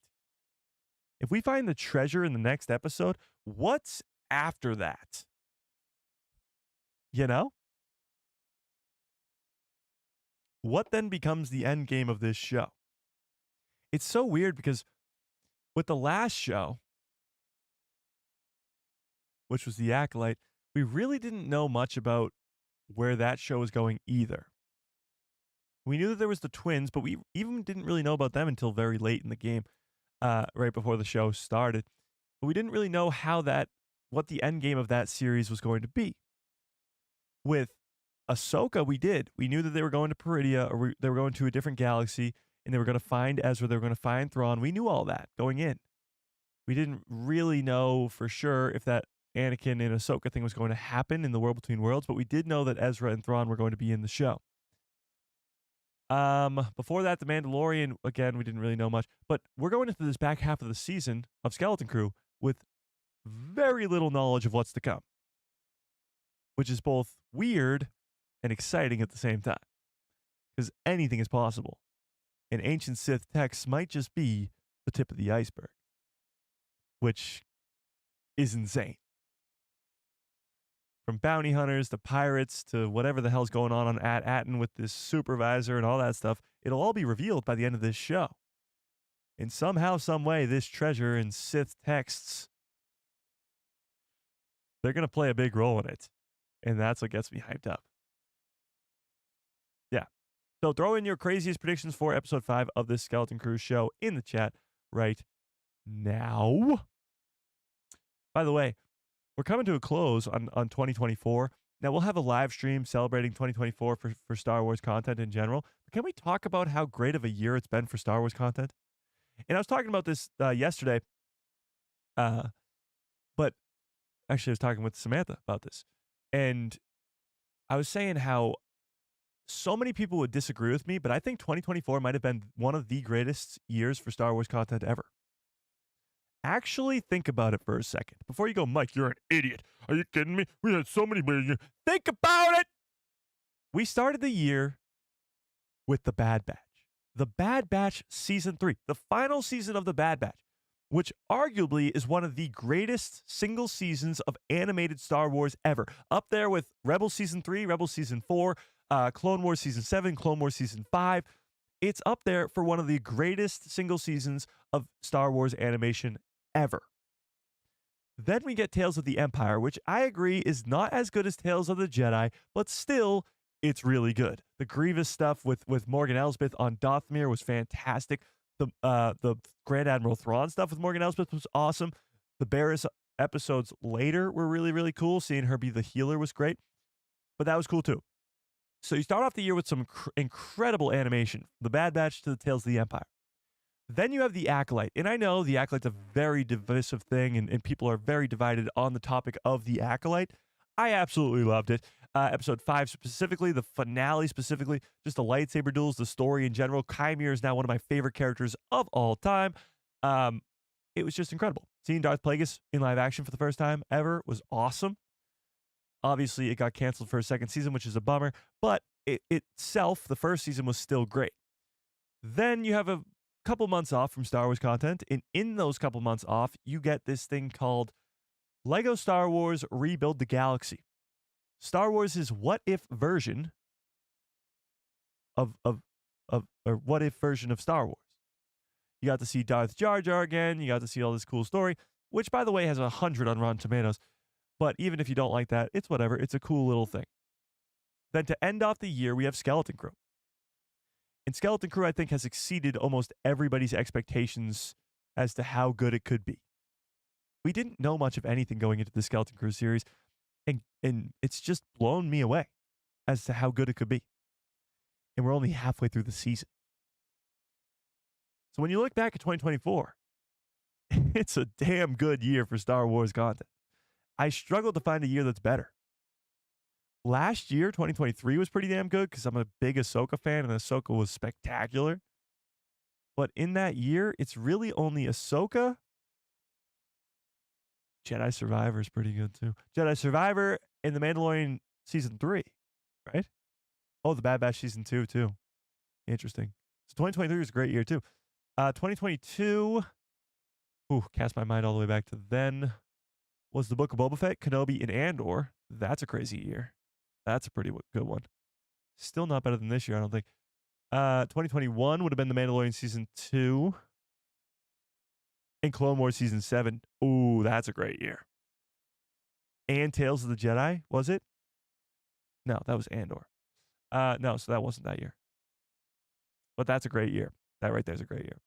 If we find the treasure in the next episode, what's after that? You know? What then becomes the end game of this show? It's so weird because with the last show, which was The Acolyte, we really didn't know much about where that show was going either. We knew that there was the twins, but we even didn't really know about them until very late in the game, right before the show started. But we didn't really know what the end game of that series was going to be. With Ahsoka, we did. We knew that they were going to Peridia, or they were going to a different galaxy, and they were going to find Ezra, they were going to find Thrawn. We knew all that going in. We didn't really know for sure if that Anakin and Ahsoka thing was going to happen in the World Between Worlds, but we did know that Ezra and Thrawn were going to be in the show. Before that, The Mandalorian, again, we didn't really know much. But we're going into this back half of the season of Skeleton Crew with very little knowledge of what's to come, which is both weird and exciting at the same time. Because anything is possible. And ancient Sith texts might just be the tip of the iceberg, which is insane. From bounty hunters to pirates to whatever the hell's going on Atten with this supervisor and all that stuff, it'll all be revealed by the end of this show. And somehow, some way, this treasure in Sith texts, they're going to play a big role in it. And that's what gets me hyped up. Yeah. So throw in your craziest predictions for episode 5 of this Skeleton Crew show in the chat right now. By the way, we're coming to a close on 2024. Now, we'll have a live stream celebrating 2024 for Star Wars content in general. But can we talk about how great of a year it's been for Star Wars content? And I was talking about this yesterday, but actually I was talking with Samantha about this. And I was saying how so many people would disagree with me, but I think 2024 might have been one of the greatest years for Star Wars content ever. Actually think about it for a second. Before you go, Mike, you're an idiot. Are you kidding me? We had so many. Think about it. We started the year with The Bad Batch. The Bad Batch Season 3. The final season of The Bad Batch, which arguably is one of the greatest single seasons of animated Star Wars ever. Up there with Rebels Season 3, Rebels Season 4, Clone Wars Season 7, Clone Wars Season 5. It's up there for one of the greatest single seasons of Star Wars animation ever. Then we get Tales of the Empire, which I agree is not as good as Tales of the Jedi, but still, it's really good. The Grievous stuff with Morgan Elsbeth on Dathomir was fantastic. The Grand Admiral Thrawn stuff with Morgan Elsbeth was awesome. The Barriss episodes later were really, really cool. Seeing her be the healer was great. But that was cool too. So you start off the year with some incredible animation. The Bad Batch to the Tales of the Empire. Then you have The Acolyte. And I know The Acolyte's a very divisive thing, and people are very divided on the topic of The Acolyte. I absolutely loved it. Episode 5 specifically, the finale specifically, just the lightsaber duels, the story in general. Chimera is now one of my favorite characters of all time. It was just incredible. Seeing Darth Plagueis in live action for the first time ever was awesome. Obviously, it got canceled for a second season, which is a bummer, but itself, the first season was still great. Then you have a couple months off from Star Wars content, and in those couple months off, you get this thing called Lego Star Wars Rebuild the Galaxy. Star Wars' what-if version of what-if version of Star Wars. You got to see Darth Jar Jar again. You got to see all this cool story, which, by the way, has 100 on Rotten Tomatoes. But even if you don't like that, it's whatever. It's a cool little thing. Then to end off the year, we have Skeleton Crew. And Skeleton Crew, I think, has exceeded almost everybody's expectations as to how good it could be. We didn't know much of anything going into the Skeleton Crew series, and it's just blown me away as to how good it could be. And we're only halfway through the season. So when you look back at 2024, it's a damn good year for Star Wars content. I struggled to find a year that's better. Last year, 2023, was pretty damn good because I'm a big Ahsoka fan, and Ahsoka was spectacular. But in that year, it's really only Ahsoka. Jedi Survivor is pretty good too. Jedi Survivor and The Mandalorian Season 3, right? Oh, The Bad Batch Season 2 too. Interesting. So 2023 was a great year too. 2022, cast my mind all the way back to then, was the Book of Boba Fett, Kenobi, and Andor. That's a crazy year. That's a pretty good one. Still not better than this year, I don't think. 2021 would have been The Mandalorian Season 2 and Clone Wars Season 7. Ooh, that's a great year. And Tales of the Jedi, was it? No, that was Andor. No, so that wasn't that year. But that's a great year. That right there is a great year.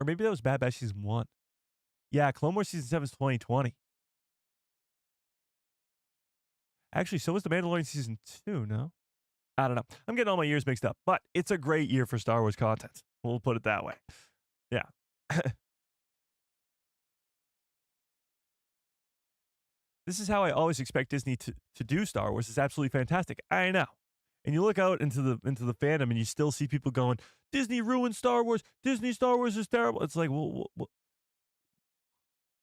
Or maybe that was Bad Batch Season 1. Yeah, Clone Wars Season 7 is 2020. Actually, so was The Mandalorian Season 2, no? I don't know. I'm getting all my years mixed up. But it's a great year for Star Wars content. We'll put it that way. Yeah. This is how I always expect Disney to do Star Wars. It's absolutely fantastic. I know. And you look out into the fandom and you still see people going, Disney ruined Star Wars. Disney Star Wars is terrible. It's like, well,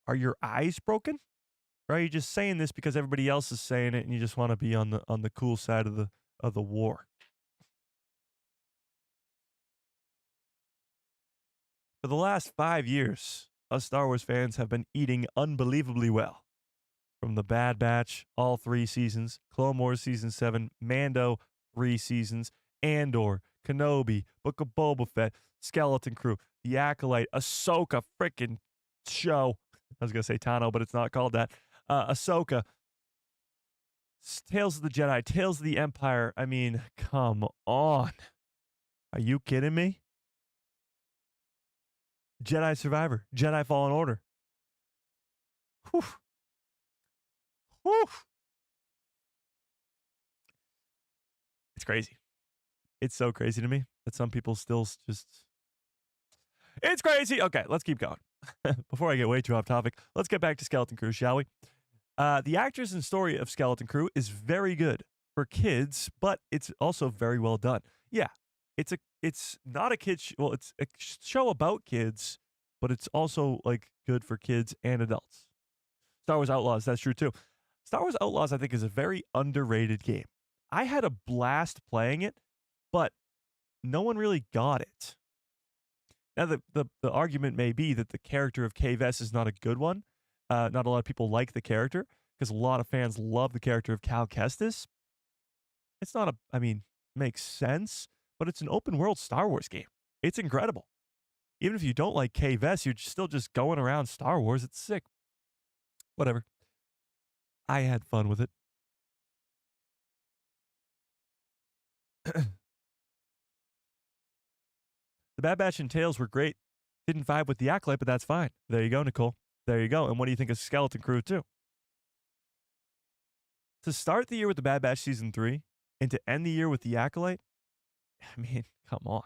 are your eyes broken? Or are you just saying this because everybody else is saying it and you just want to be on the cool side of the war? For the last 5 years, us Star Wars fans have been eating unbelievably well. From The Bad Batch, all 3 seasons, Clone Wars Season 7, Mando, 3 seasons, Andor, Kenobi, Book of Boba Fett, Skeleton Crew, The Acolyte, Ahsoka freaking show. I was going to say Tano, but it's not called that. Ahsoka, Tales of the Jedi, Tales of the Empire. I mean, come on. Are you kidding me? Jedi Survivor, Jedi Fallen Order. Whew. Whew. It's crazy. It's so crazy to me that some people still just... It's crazy. Okay, let's keep going. Before I get way too off topic, let's get back to Skeleton Crew, shall we? The actors and story of Skeleton Crew is very good for kids, but it's also very well done. Yeah, it's not a kid's... Well, it's a show about kids, but it's also, like, good for kids and adults. Star Wars Outlaws, that's true, too. Star Wars Outlaws, I think, is a very underrated game. I had a blast playing it, but no one really got it. Now, the argument may be that the character of Kay Vess is not a good one. Not a lot of people like the character, because a lot of fans love the character of Cal Kestis. It's not a... I mean, makes sense, but it's an open-world Star Wars game. It's incredible. Even if you don't like Kay Vess, you're still just going around Star Wars. It's sick. Whatever. I had fun with it. The Bad Batch and Tales were great. Didn't vibe with the Acolyte, but that's fine. There you go, Nicole. There you go. And what do you think of Skeleton Crew, too? To start the year with the Bad Batch Season 3 and to end the year with the Acolyte, I mean, come on.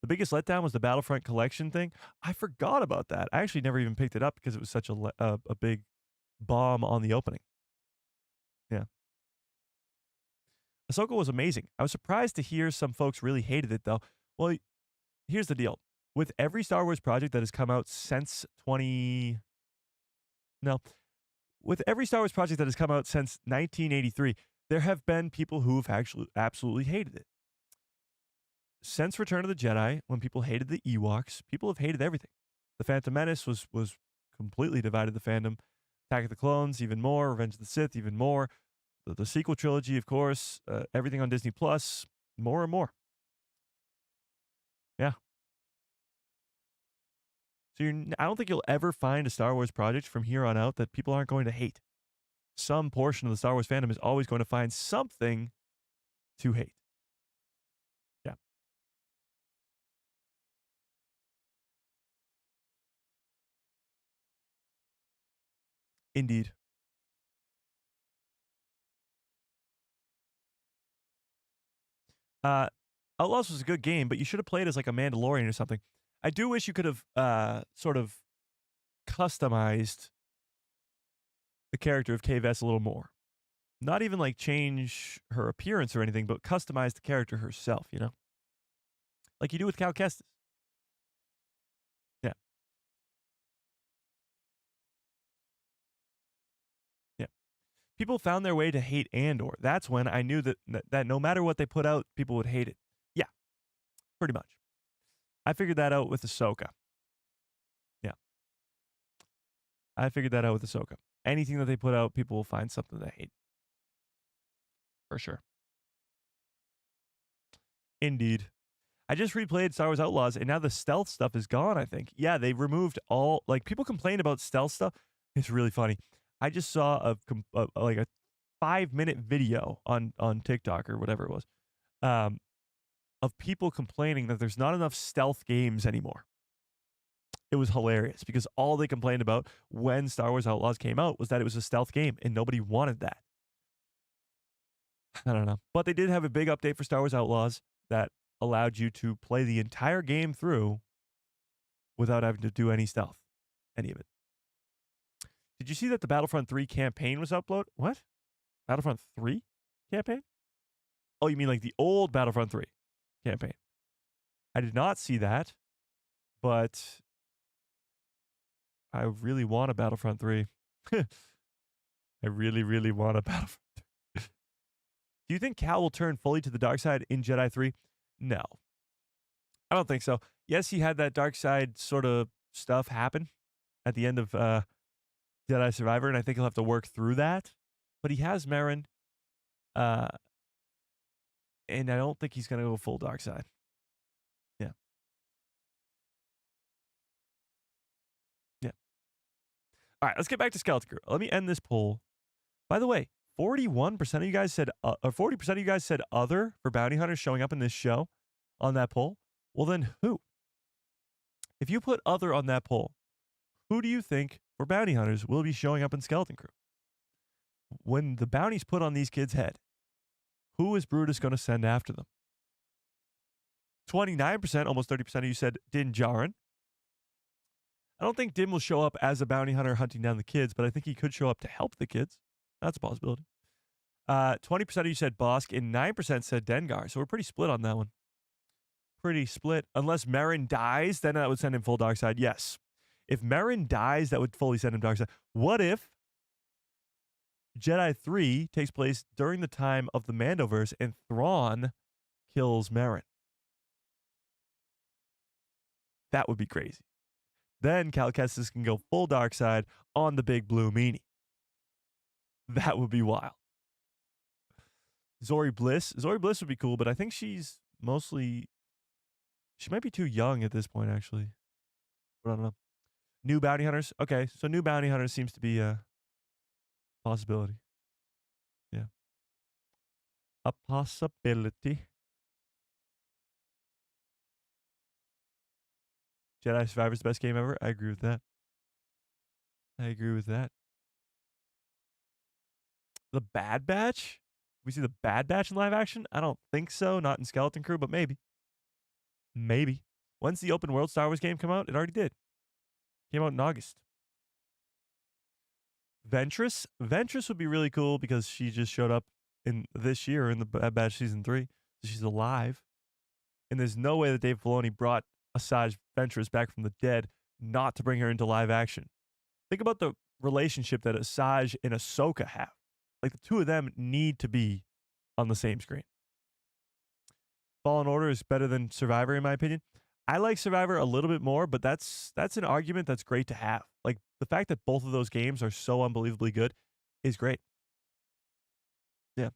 The biggest letdown was the Battlefront Collection thing. I forgot about that. I actually never even picked it up because it was such a big bomb on the opening. Yeah. Ahsoka was amazing. I was surprised to hear some folks really hated it, though. Well, here's the deal. With every Star Wars project that has come out since with every Star Wars project that has come out since 1983, there have been people who have actually absolutely hated it. Since Return of the Jedi, when people hated the Ewoks, people have hated everything. The Phantom Menace was completely divided the fandom. Attack of the Clones, even more. Revenge of the Sith, even more. The sequel trilogy, of course. Everything on Disney Plus, more and more. Yeah. So I don't think you'll ever find a Star Wars project from here on out that people aren't going to hate. Some portion of the Star Wars fandom is always going to find something to hate. Yeah. Indeed. Outlaws was a good game, but you should have played as like a Mandalorian or something. I do wish you could have sort of customized the character of Kay Vess a little more. Not even like change her appearance or anything, but customize the character herself, you know? Like you do with Cal Kestis. Yeah. Yeah. People found their way to hate Andor. That's when I knew that no matter what they put out, people would hate it. Yeah. Pretty much. I figured that out with Ahsoka. Yeah. I figured that out with Ahsoka. Anything that they put out, people will find something to hate. For sure. Indeed. I just replayed Star Wars Outlaws, and now the stealth stuff is gone, I think. Yeah, they removed all... Like, people complain about stealth stuff. It's really funny. I just saw a 5-minute video on TikTok or whatever it was. Of people complaining that there's not enough stealth games anymore. It was hilarious because all they complained about when Star Wars Outlaws came out was that it was a stealth game and nobody wanted that. I don't know. But they did have a big update for Star Wars Outlaws that allowed you to play the entire game through without having to do any stealth. Any of it. Did you see that the Battlefront 3 campaign was uploaded? What? Battlefront 3 campaign? Oh, you mean like the old Battlefront 3 campaign? I did not see that, but I really want a Battlefront 3. I really, really want a Battlefront 3. Do you think Cal will turn fully to the dark side in Jedi 3? No. I don't think so. Yes, he had that dark side sort of stuff happen at the end of Jedi Survivor, and I think he'll have to work through that. But he has Merrin, and I don't think he's going to go full dark side. Yeah. Yeah. All right, let's get back to Skeleton Crew. Let me end this poll. By the way, 41% of you guys said, or 40% of you guys said other for bounty hunters showing up in this show on that poll. Well, then who? If you put other on that poll, who do you think for bounty hunters will be showing up in Skeleton Crew? When the bounty's put on these kids' head, who is Brutus going to send after them? 29%, almost 30% of you said Din Djarin. I don't think Din will show up as a bounty hunter hunting down the kids, but I think he could show up to help the kids. That's a possibility. 20% of you said Bossk, and 9% said Dengar. So we're pretty split on that one. Pretty split. Unless Merrin dies, then that would send him full dark side. Yes. If Merrin dies, that would fully send him dark side. What if Jedi 3 takes place during the time of the Mandoverse and Thrawn kills Merrin? That would be crazy. Then Cal Kestis can go full dark side on the big blue meanie. That would be wild. Zori Bliss. Zori Bliss would be cool, but I think she's mostly... She might be too young at this point, actually. But I don't know. New bounty hunters. Okay, so new bounty hunters seems to be a possibility. Yeah. A possibility. Jedi Survivor's the best game ever. I agree with that. I agree with that. The Bad Batch? We see the Bad Batch in live action? I don't think so. Not in Skeleton Crew, but maybe. Maybe. When's the open world Star Wars game come out? It already did. Came out in August. Ventress? Ventress would be really cool because she just showed up in this year in the Bad Batch Season 3. So she's alive. And there's no way that Dave Filoni brought Asajj Ventress back from the dead not to bring her into live action. Think about the relationship that Asajj and Ahsoka have. Like, the two of them need to be on the same screen. Fallen Order is better than Survivor, in my opinion. I like Survivor a little bit more, but that's an argument that's great to have. Like, the fact that both of those games are so unbelievably good is great. Yeah.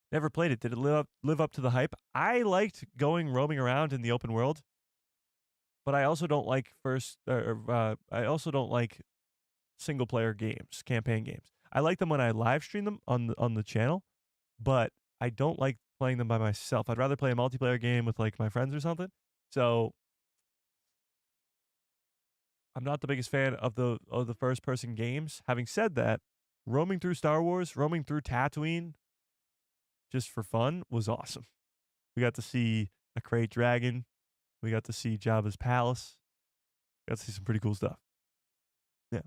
Never played it. Did it live up to the hype? I liked roaming around in the open world, but I also don't like I also don't like single player games, campaign games. I like them when I live stream them on the channel, but I don't like playing them by myself. I'd rather play a multiplayer game with like my friends or something. So I'm not the biggest fan of the first person games. Having said that, roaming through Star Wars, roaming through Tatooine, just for fun, was awesome. We got to see a Krayt Dragon. We got to see Jabba's palace. We got to see some pretty cool stuff. Yeah.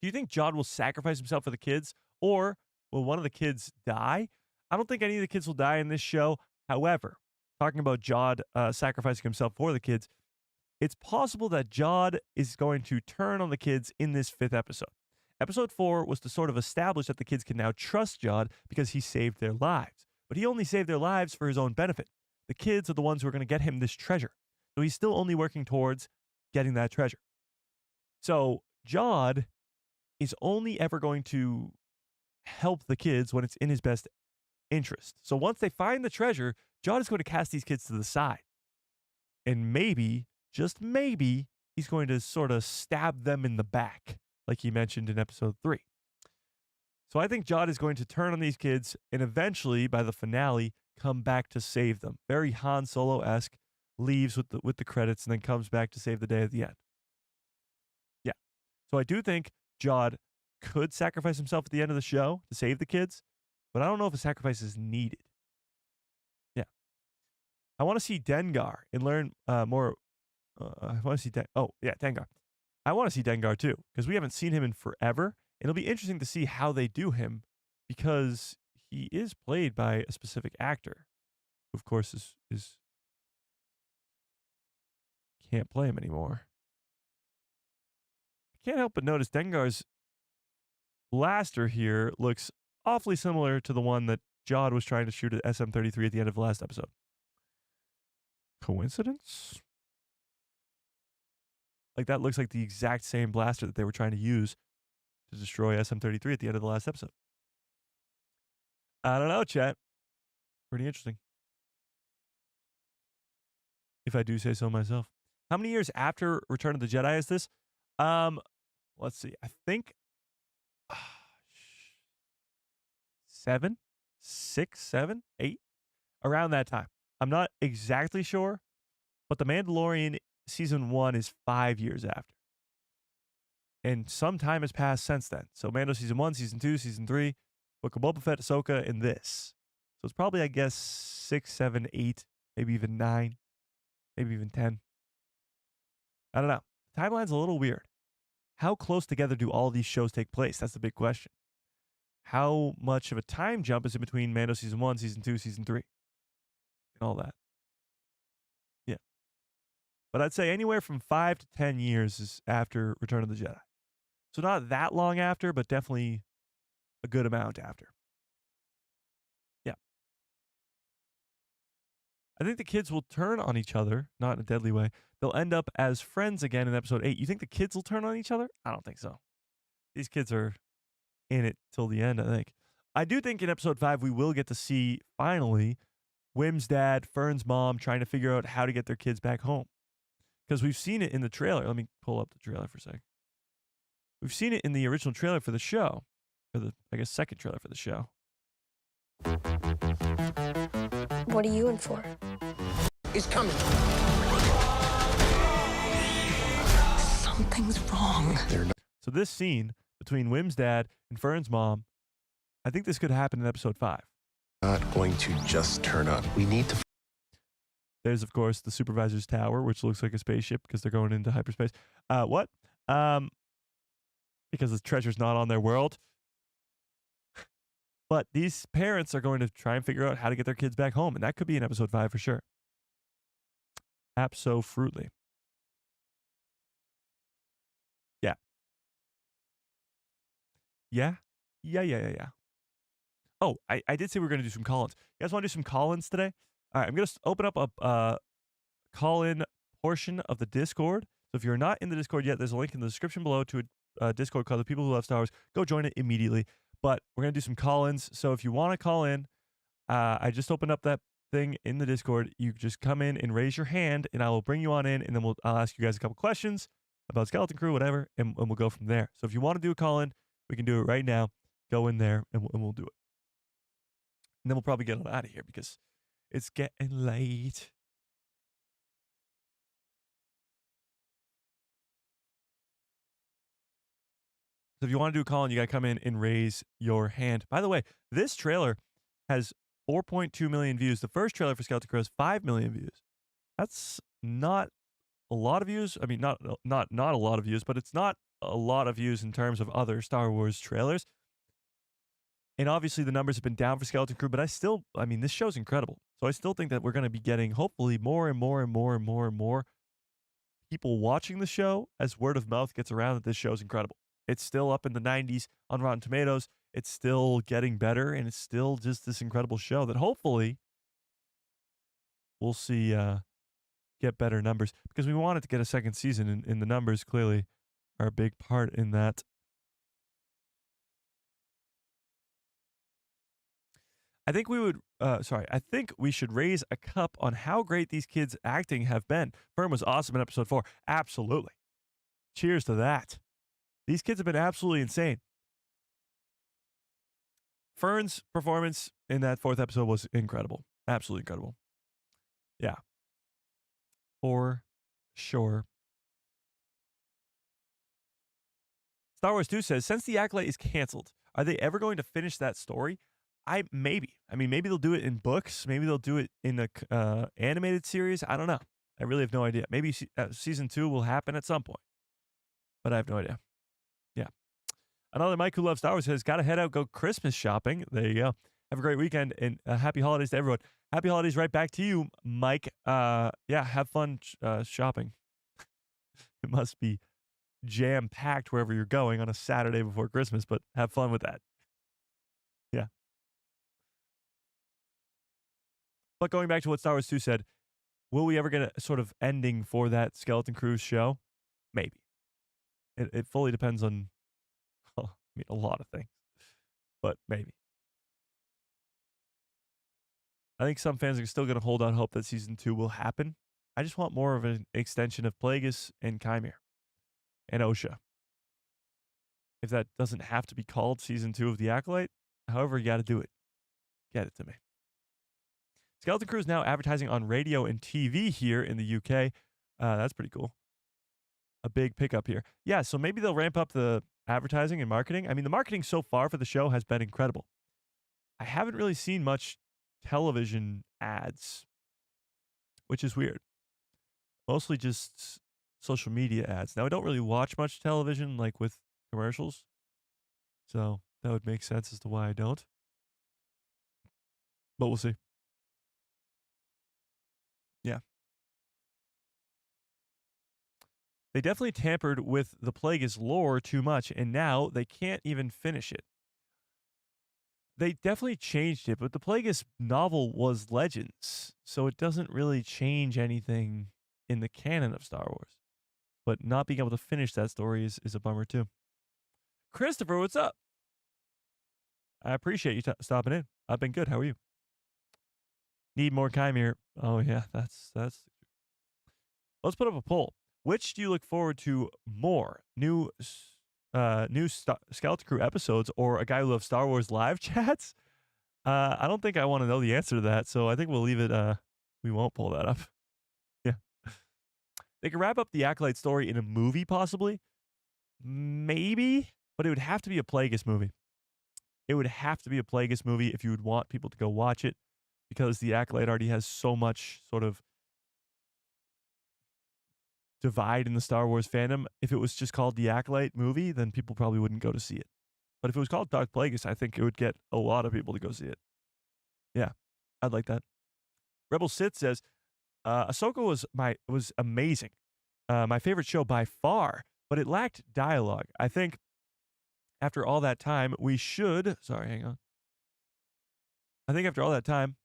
Do you think Jod will sacrifice himself for the kids, or will one of the kids die? I don't think any of the kids will die in this show. However, talking about Jod sacrificing himself for the kids, it's possible that Jod is going to turn on the kids in this 5th episode. Episode 4 was to sort of establish that the kids can now trust Jod because he saved their lives. But he only saved their lives for his own benefit. The kids are the ones who are going to get him this treasure. So he's still only working towards getting that treasure. So Jod is only ever going to help the kids when it's in his best interest. So once they find the treasure, Jod is going to cast these kids to the side. And maybe, just maybe, he's going to sort of stab them in the back, like he mentioned in episode 3. So I think Jod is going to turn on these kids and eventually, by the finale, come back to save them. Very Han Solo-esque, leaves with the credits and then comes back to save the day at the end. Yeah. So I do think Jod could sacrifice himself at the end of the show to save the kids, but I don't know if a sacrifice is needed. Yeah. I want to see Dengar and learn more. I want to see Dengar. I want to see Dengar too, because we haven't seen him in forever. It'll be interesting to see how they do him because he is played by a specific actor, who of course is can't play him anymore. I can't help but notice Dengar's blaster here looks awfully similar to the one that Jod was trying to shoot at SM-33 at the end of the last episode. Coincidence? Like, that looks like the exact same blaster that they were trying to use to destroy SM-33 at the end of the last episode. I don't know, chat. Pretty interesting, if I do say so myself. How many years after Return of the Jedi is this? Let's see. I think 7, 6, 7, 8, around that time. I'm not exactly sure, but The Mandalorian season 1 is 5 years after. And some time has passed since then. So Mando season 1, season 2, season 3, Book of Boba Fett, Ahsoka, and this. So it's probably, I guess, 6, 7, 8, maybe even 9, maybe even 10. I don't know. The timeline's a little weird. How close together do all these shows take place? That's the big question. How much of a time jump is in between Mando season 1, season 2, season 3, and all that? Yeah. But I'd say anywhere from 5 to 10 years is after Return of the Jedi. So not that long after, but definitely a good amount after. Yeah. I think the kids will turn on each other, not in a deadly way. They'll end up as friends again in episode 8. You think the kids will turn on each other? I don't think so. These kids are in it till the end, I think. I do think in episode 5 we will get to see, finally, Wim's dad, Fern's mom trying to figure out how to get their kids back home. Because we've seen it in the trailer. Let me pull up the trailer for a sec. We've seen it in the original trailer for the show. Or the, I guess, second trailer for the show.
What are you in for?
He's coming.
Something's wrong.
So this scene between Wim's dad and Fern's mom, I think this could happen in episode 5.
Not going to just turn up. We need to.
There's, of course, the supervisor's tower, which looks like a spaceship because they're going into hyperspace. What? Because the treasure's not on their world. But these parents are going to try and figure out how to get their kids back home, and that could be in episode 5 for sure. Abso-fruitly. Yeah. Yeah? Yeah. Oh, I did say we were going to do some call-ins. You guys want to do some call-ins today? All right, I'm going to open up a call-in portion of the Discord. So if you're not in the Discord yet, there's a link in the description below to a Discord called The People Who Love Star Wars. Go join it immediately. But we're going to do some call-ins. So if you want to call in, I just opened up that thing in the Discord. You just come in and raise your hand, and I will bring you on in, and then I'll ask you guys a couple questions about Skeleton Crew, whatever, and we'll go from there. So if you want to do a call-in, we can do it right now. Go in there, and we'll do it. And then we'll probably get on out of here because it's getting late. So if you want to do a call-in, you got to come in and raise your hand. By the way, this trailer has 4.2 million views. The first trailer for Skeleton Crew has 5 million views. That's not a lot of views. I mean, not a lot of views, but it's not a lot of views in terms of other Star Wars trailers. And obviously the numbers have been down for Skeleton Crew, but I mean, this show's incredible. So I still think that we're going to be getting hopefully more and more people watching the show as word of mouth gets around that this show's incredible. It's still up in the 90s on Rotten Tomatoes. It's still getting better, and it's still just this incredible show that hopefully we'll see get better numbers, because we want it to get a second season, and the numbers clearly are a big part in that. I think we should raise a cup on how great these kids' acting have been. Fern was awesome in episode 4. Absolutely. Cheers to that. These kids have been absolutely insane. Fern's performance in that 4th episode was incredible. Absolutely incredible. Yeah. For sure. Star Wars 2 says, since The Acolyte is canceled, are they ever going to finish that story? Maybe. I mean, maybe they'll do it in books. Maybe they'll do it in a animated series. I don't know. I really have no idea. Maybe season 2 will happen at some point. But I have no idea. Yeah. Another Mike who loves Star Wars says, got to head out, go Christmas shopping. There you go. Have a great weekend and happy holidays to everyone. Happy holidays right back to you, Mike. Yeah, have fun shopping. It must be jam-packed wherever you're going on a Saturday before Christmas, but have fun with that. Yeah. But going back to what Star Wars 2 said, will we ever get a sort of ending for that Skeleton Crew show? Maybe. It fully depends on, well, I mean, a lot of things, but maybe. I think some fans are still going to hold out hope that season 2 will happen. I just want more of an extension of Plagueis and Chimera and Osha. If that doesn't have to be called season 2 of The Acolyte, however you got to do it, get it to me. Skeleton Crew is now advertising on radio and TV here in the UK. That's pretty cool. A big pickup here. Yeah, so maybe they'll ramp up the advertising and marketing. I mean, the marketing so far for the show has been incredible. I haven't really seen much television ads, which is weird. Mostly just social media ads. Now, I don't really watch much television, like with commercials, so that would make sense as to why I don't. But we'll see. Yeah. They definitely tampered with the Plagueis lore too much, and now they can't even finish it. They definitely changed it, but the Plagueis novel was Legends, so it doesn't really change anything in the canon of Star Wars. But not being able to finish that story is a bummer too. Christopher, what's up? I appreciate you stopping in. I've been good. How are you? Need more Chimera. Oh yeah, that's. Let's put up a poll. Which do you look forward to more? New Skeleton Crew episodes or a guy who loves Star Wars live chats? I don't think I want to know the answer to that, so I think we'll leave it. We won't pull that up. Yeah. They could wrap up the Acolyte story in a movie, possibly. Maybe, but it would have to be a Plagueis movie. It would have to be a Plagueis movie if you would want people to go watch it, because the Acolyte already has so much sort of divide in the Star Wars fandom. If it was just called the Acolyte movie, then people probably wouldn't go to see it. But if it was called Dark Plagueis, I think it would get a lot of people to go see it. Yeah, I'd like that. Rebel Sith says, Ahsoka was amazing. My favorite show by far, but it lacked dialogue. I think after all that time, we should... Sorry, hang on. I think after all that time,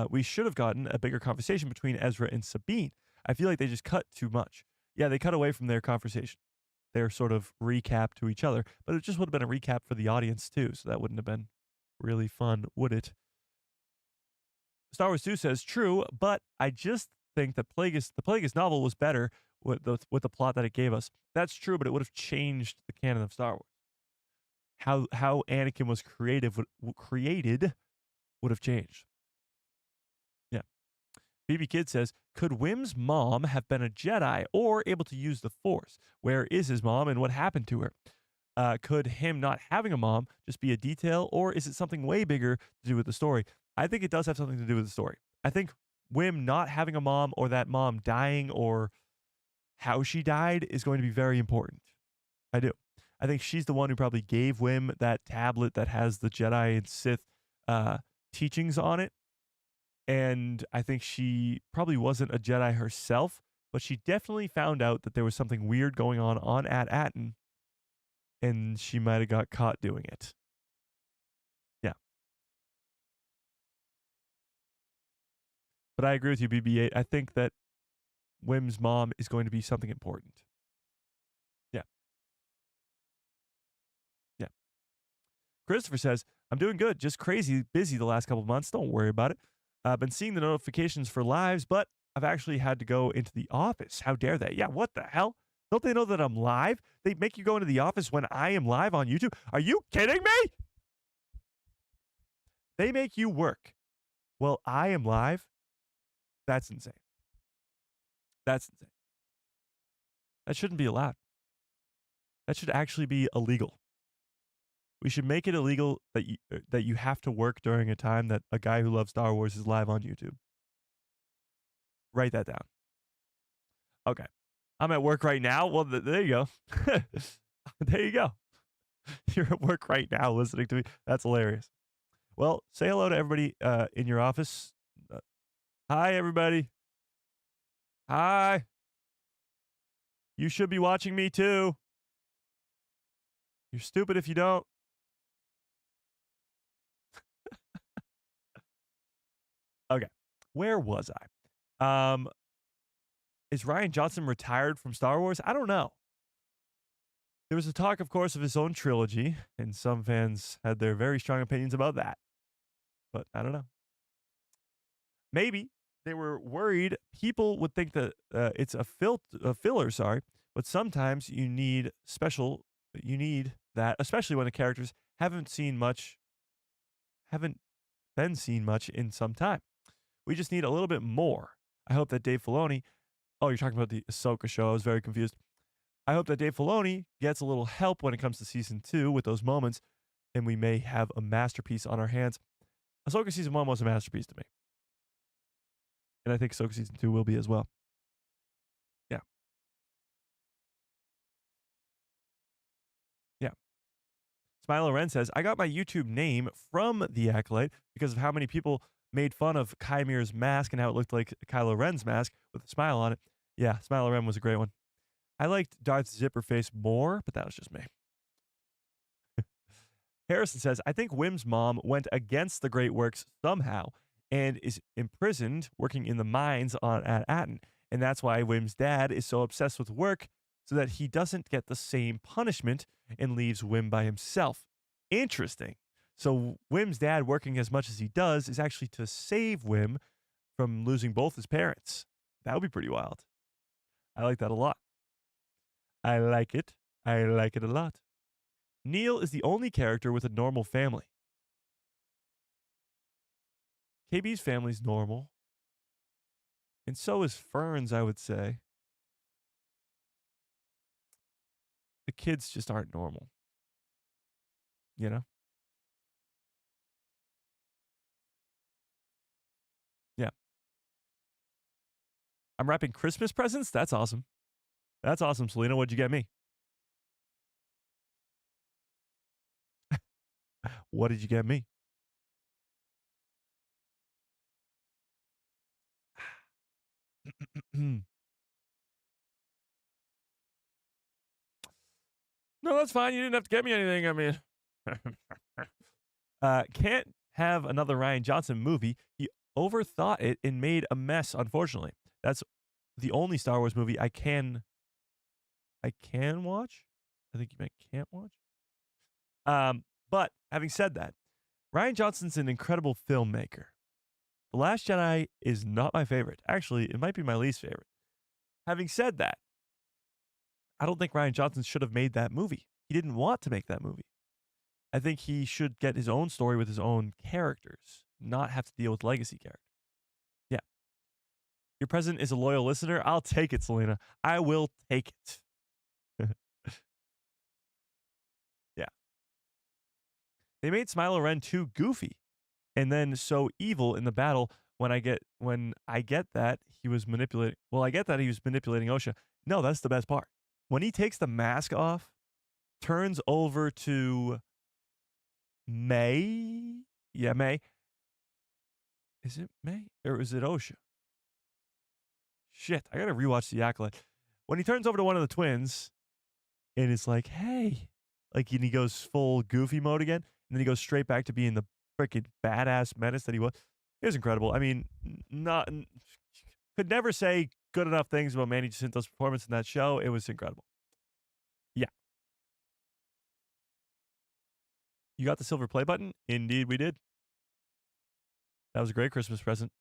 we should have gotten a bigger conversation between Ezra and Sabine. I feel like they just cut too much. Yeah, they cut away from their conversation. Their sort of recap to each other, but it just would have been a recap for the audience too, so that wouldn't have been really fun, would it? Star Wars 2 says, true, but I just think that the Plagueis novel was better with the plot that it gave us. That's true, but it would have changed the canon of Star Wars. How Anakin was created would have changed. Yeah. BB Kid says, could Wim's mom have been a Jedi or able to use the Force? Where is his mom and what happened to her? Could him not having a mom just be a detail, or is it something way bigger to do with the story? I think it does have something to do with the story. I think Wim not having a mom or that mom dying or how she died is going to be very important. I do. I think she's the one who probably gave Wim that tablet that has the Jedi and Sith teachings on it. And I think she probably wasn't a Jedi herself, but she definitely found out that there was something weird going on At-Aten, and she might have got caught doing it. Yeah. But I agree with you, BB-8. I think that Wim's mom is going to be something important. Yeah. Yeah. Christopher says, I'm doing good, just crazy busy the last couple of months. Don't worry about it. I've been seeing the notifications for lives, but I've actually had to go into the office. How dare they? Yeah, what the hell? Don't they know that I'm live? They make you go into the office when I am live on YouTube? Are you kidding me? They make you work. Well, I am live. That's insane. That's insane. That shouldn't be allowed. That should actually be illegal. We should make it illegal that you have to work during a time that a guy who loves Star Wars is live on YouTube. Write that down. Okay. I'm at work right now. Well, there you go. There you go. You're at work right now listening to me. That's hilarious. Well, say hello to everybody in your office. Hi, everybody. Hi. You should be watching me too. You're stupid if you don't. Okay. Where was I? Is Rian Johnson retired from Star Wars? I don't know. There was a talk, of course, of his own trilogy, and some fans had their very strong opinions about that. But I don't know. Maybe they were worried people would think that it's a filler, but sometimes you need that, especially when the characters haven't been seen much in some time. We just need a little bit more. I hope that Dave Filoni, you're talking about the Ahsoka show. I was very confused. I hope that Dave Filoni gets a little help when it comes to season 2 with those moments, and we may have a masterpiece on our hands. Ahsoka season 1 was a masterpiece to me. And I think Ahsoka season 2 will be as well. Yeah. Yeah. Smilo Ren says, I got my YouTube name from The Acolyte because of how many people made fun of Kymir's mask and how it looked like Kylo Ren's mask with a smile on it. Yeah, Smilo Ren was a great one. I liked Darth Zipperface more, but that was just me. Harrison says, I think Wim's mom went against the great works somehow and is imprisoned working in the mines at Atten. And that's why Wim's dad is so obsessed with work so that he doesn't get the same punishment and leaves Wim by himself. Interesting. So Wim's dad working as much as he does is actually to save Wim from losing both his parents. That would be pretty wild. I like that a lot. I like it. I like it a lot. Neil is the only character with a normal family. KB's family's normal. And so is Fern's, I would say. The kids just aren't normal. You know? Yeah. I'm wrapping Christmas presents? That's awesome. That's awesome, Selena. What'd you get me? What did you get me? No, that's fine. You didn't have to get me anything. I mean, can't have another Rian Johnson movie. He overthought it and made a mess, unfortunately. That's the only Star Wars movie I can watch. I think you meant can't watch. But having said that, Rian Johnson's an incredible filmmaker. The Last Jedi is not my favorite. Actually, it might be my least favorite. Having said that, I don't think Rian Johnson should have made that movie. He didn't want to make that movie. I think he should get his own story with his own characters, not have to deal with legacy characters. Yeah. Your president is a loyal listener. I'll take it, Selena. I will take it. Yeah. They made Smilo Ren too goofy and then so evil in the battle when I get that he was manipulating. Well, I get that he was manipulating Osha. No, that's the best part. When he takes the mask off, turns over to May. Yeah, May. Is it May or is it Osha? Shit, I gotta rewatch The Acolyte. When he turns over to one of the twins and it's like, hey, like, and he goes full goofy mode again, and then he goes straight back to being the freaking badass menace that he was. It was incredible. I mean, could never say good enough things about Manny Jacinto's performance in that show. It was incredible. Yeah. You got the silver play button? Indeed, we did. That was a great Christmas present.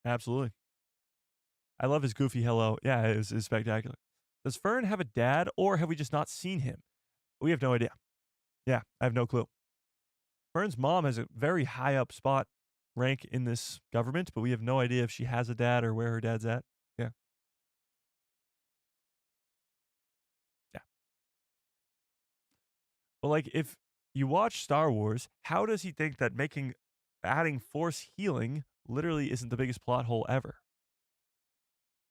Absolutely. I love his goofy hello. Yeah, it's spectacular. Does Fern have a dad, or have we just not seen him? We have no idea. Yeah, I have no clue. Fern's mom has a very high up spot rank in this government, but we have no idea if she has a dad or where her dad's at. Yeah. Yeah. But like, if you watch Star Wars, how does he think that adding force healing literally isn't the biggest plot hole ever?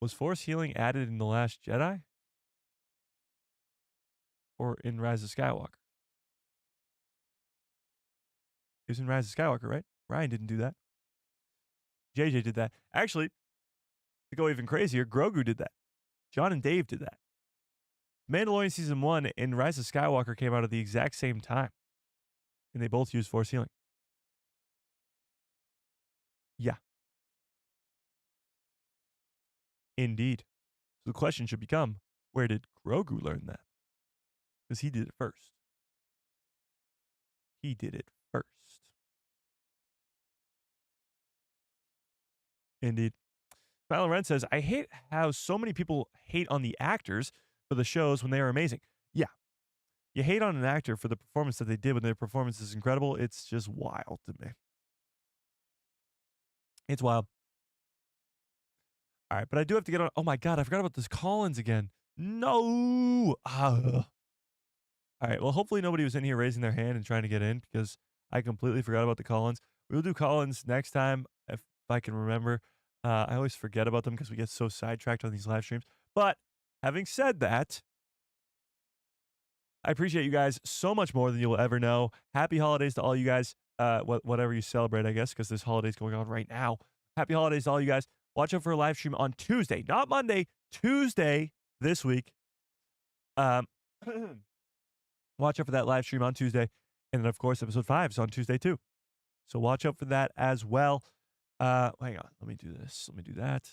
Was force healing added in The Last Jedi? or in Rise of Skywalker? He was in Rise of Skywalker, right? Ryan didn't do that. JJ did that. Actually, to go even crazier, Grogu did that. John and Dave did that. Mandalorian Season 1 and Rise of Skywalker came out at the exact same time. And they both used Force healing. Yeah. Indeed. So the question should become, where did Grogu learn that? Because he did it first. He did it first. Indeed. Fallon Red says, I hate how so many people hate on the actors for the shows when they are amazing. Yeah. You hate on an actor for the performance that they did when their performance is incredible. It's just wild to me. It's wild. All right, but I do have to get on. Oh my God, I forgot about this Collins again. No. All right, well, hopefully nobody was in here raising their hand and trying to get in because I completely forgot about the Collins. We'll do Collins next time if I can remember. I always forget about them because we get so sidetracked on these live streams. But having said that, I appreciate you guys so much more than you'll ever know. Happy holidays to all you guys, whatever you celebrate, I guess, because there's holidays going on right now. Happy holidays to all you guys. Watch out for a live stream on Tuesday, not Monday, Tuesday this week. Watch out for that live stream on Tuesday. And then, of course, episode 5 is on Tuesday, too. So watch out for that as well. Hang on. Let me do this. Let me do that.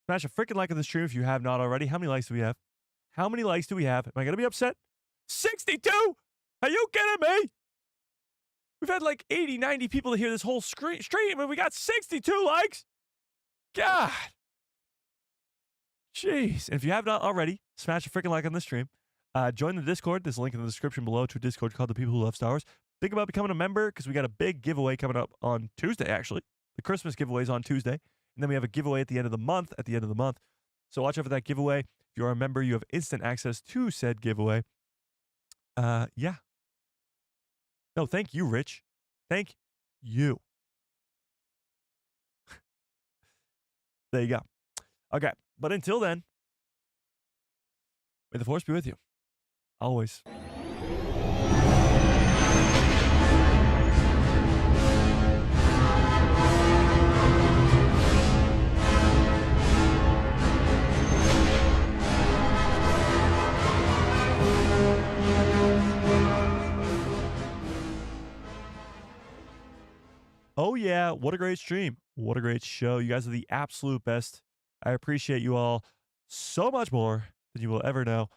Smash a freaking like on the stream if you have not already. How many likes do we have? How many likes do we have? Am I going to be upset? 62? Are you kidding me? We've had like 80, 90 people to hear this whole stream, and we got 62 likes? God. Jeez. And if you have not already, smash a freaking like on the stream. Join the Discord. There's a link in the description below to a Discord called The People Who Love Star Wars. Think about becoming a member because we got a big giveaway coming up on Tuesday, actually. The Christmas giveaway is on Tuesday. And then we have a giveaway at the end of the month. So watch out for that giveaway. If you are a member, you have instant access to said giveaway. Yeah. No, thank you, Rich. Thank you. There you go. Okay. But until then, may the Force be with you. Always. Oh, yeah. What a great stream. What a great show. You guys are the absolute best. I appreciate you all so much more than you will ever know.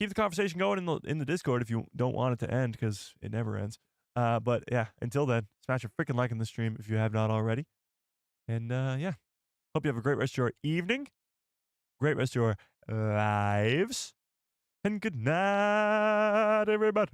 Keep the conversation going in the Discord if you don't want it to end because it never ends. But yeah, until then, smash a freaking like in the stream if you have not already. And yeah, hope you have a great rest of your evening. Great rest of your lives. And good night, everybody.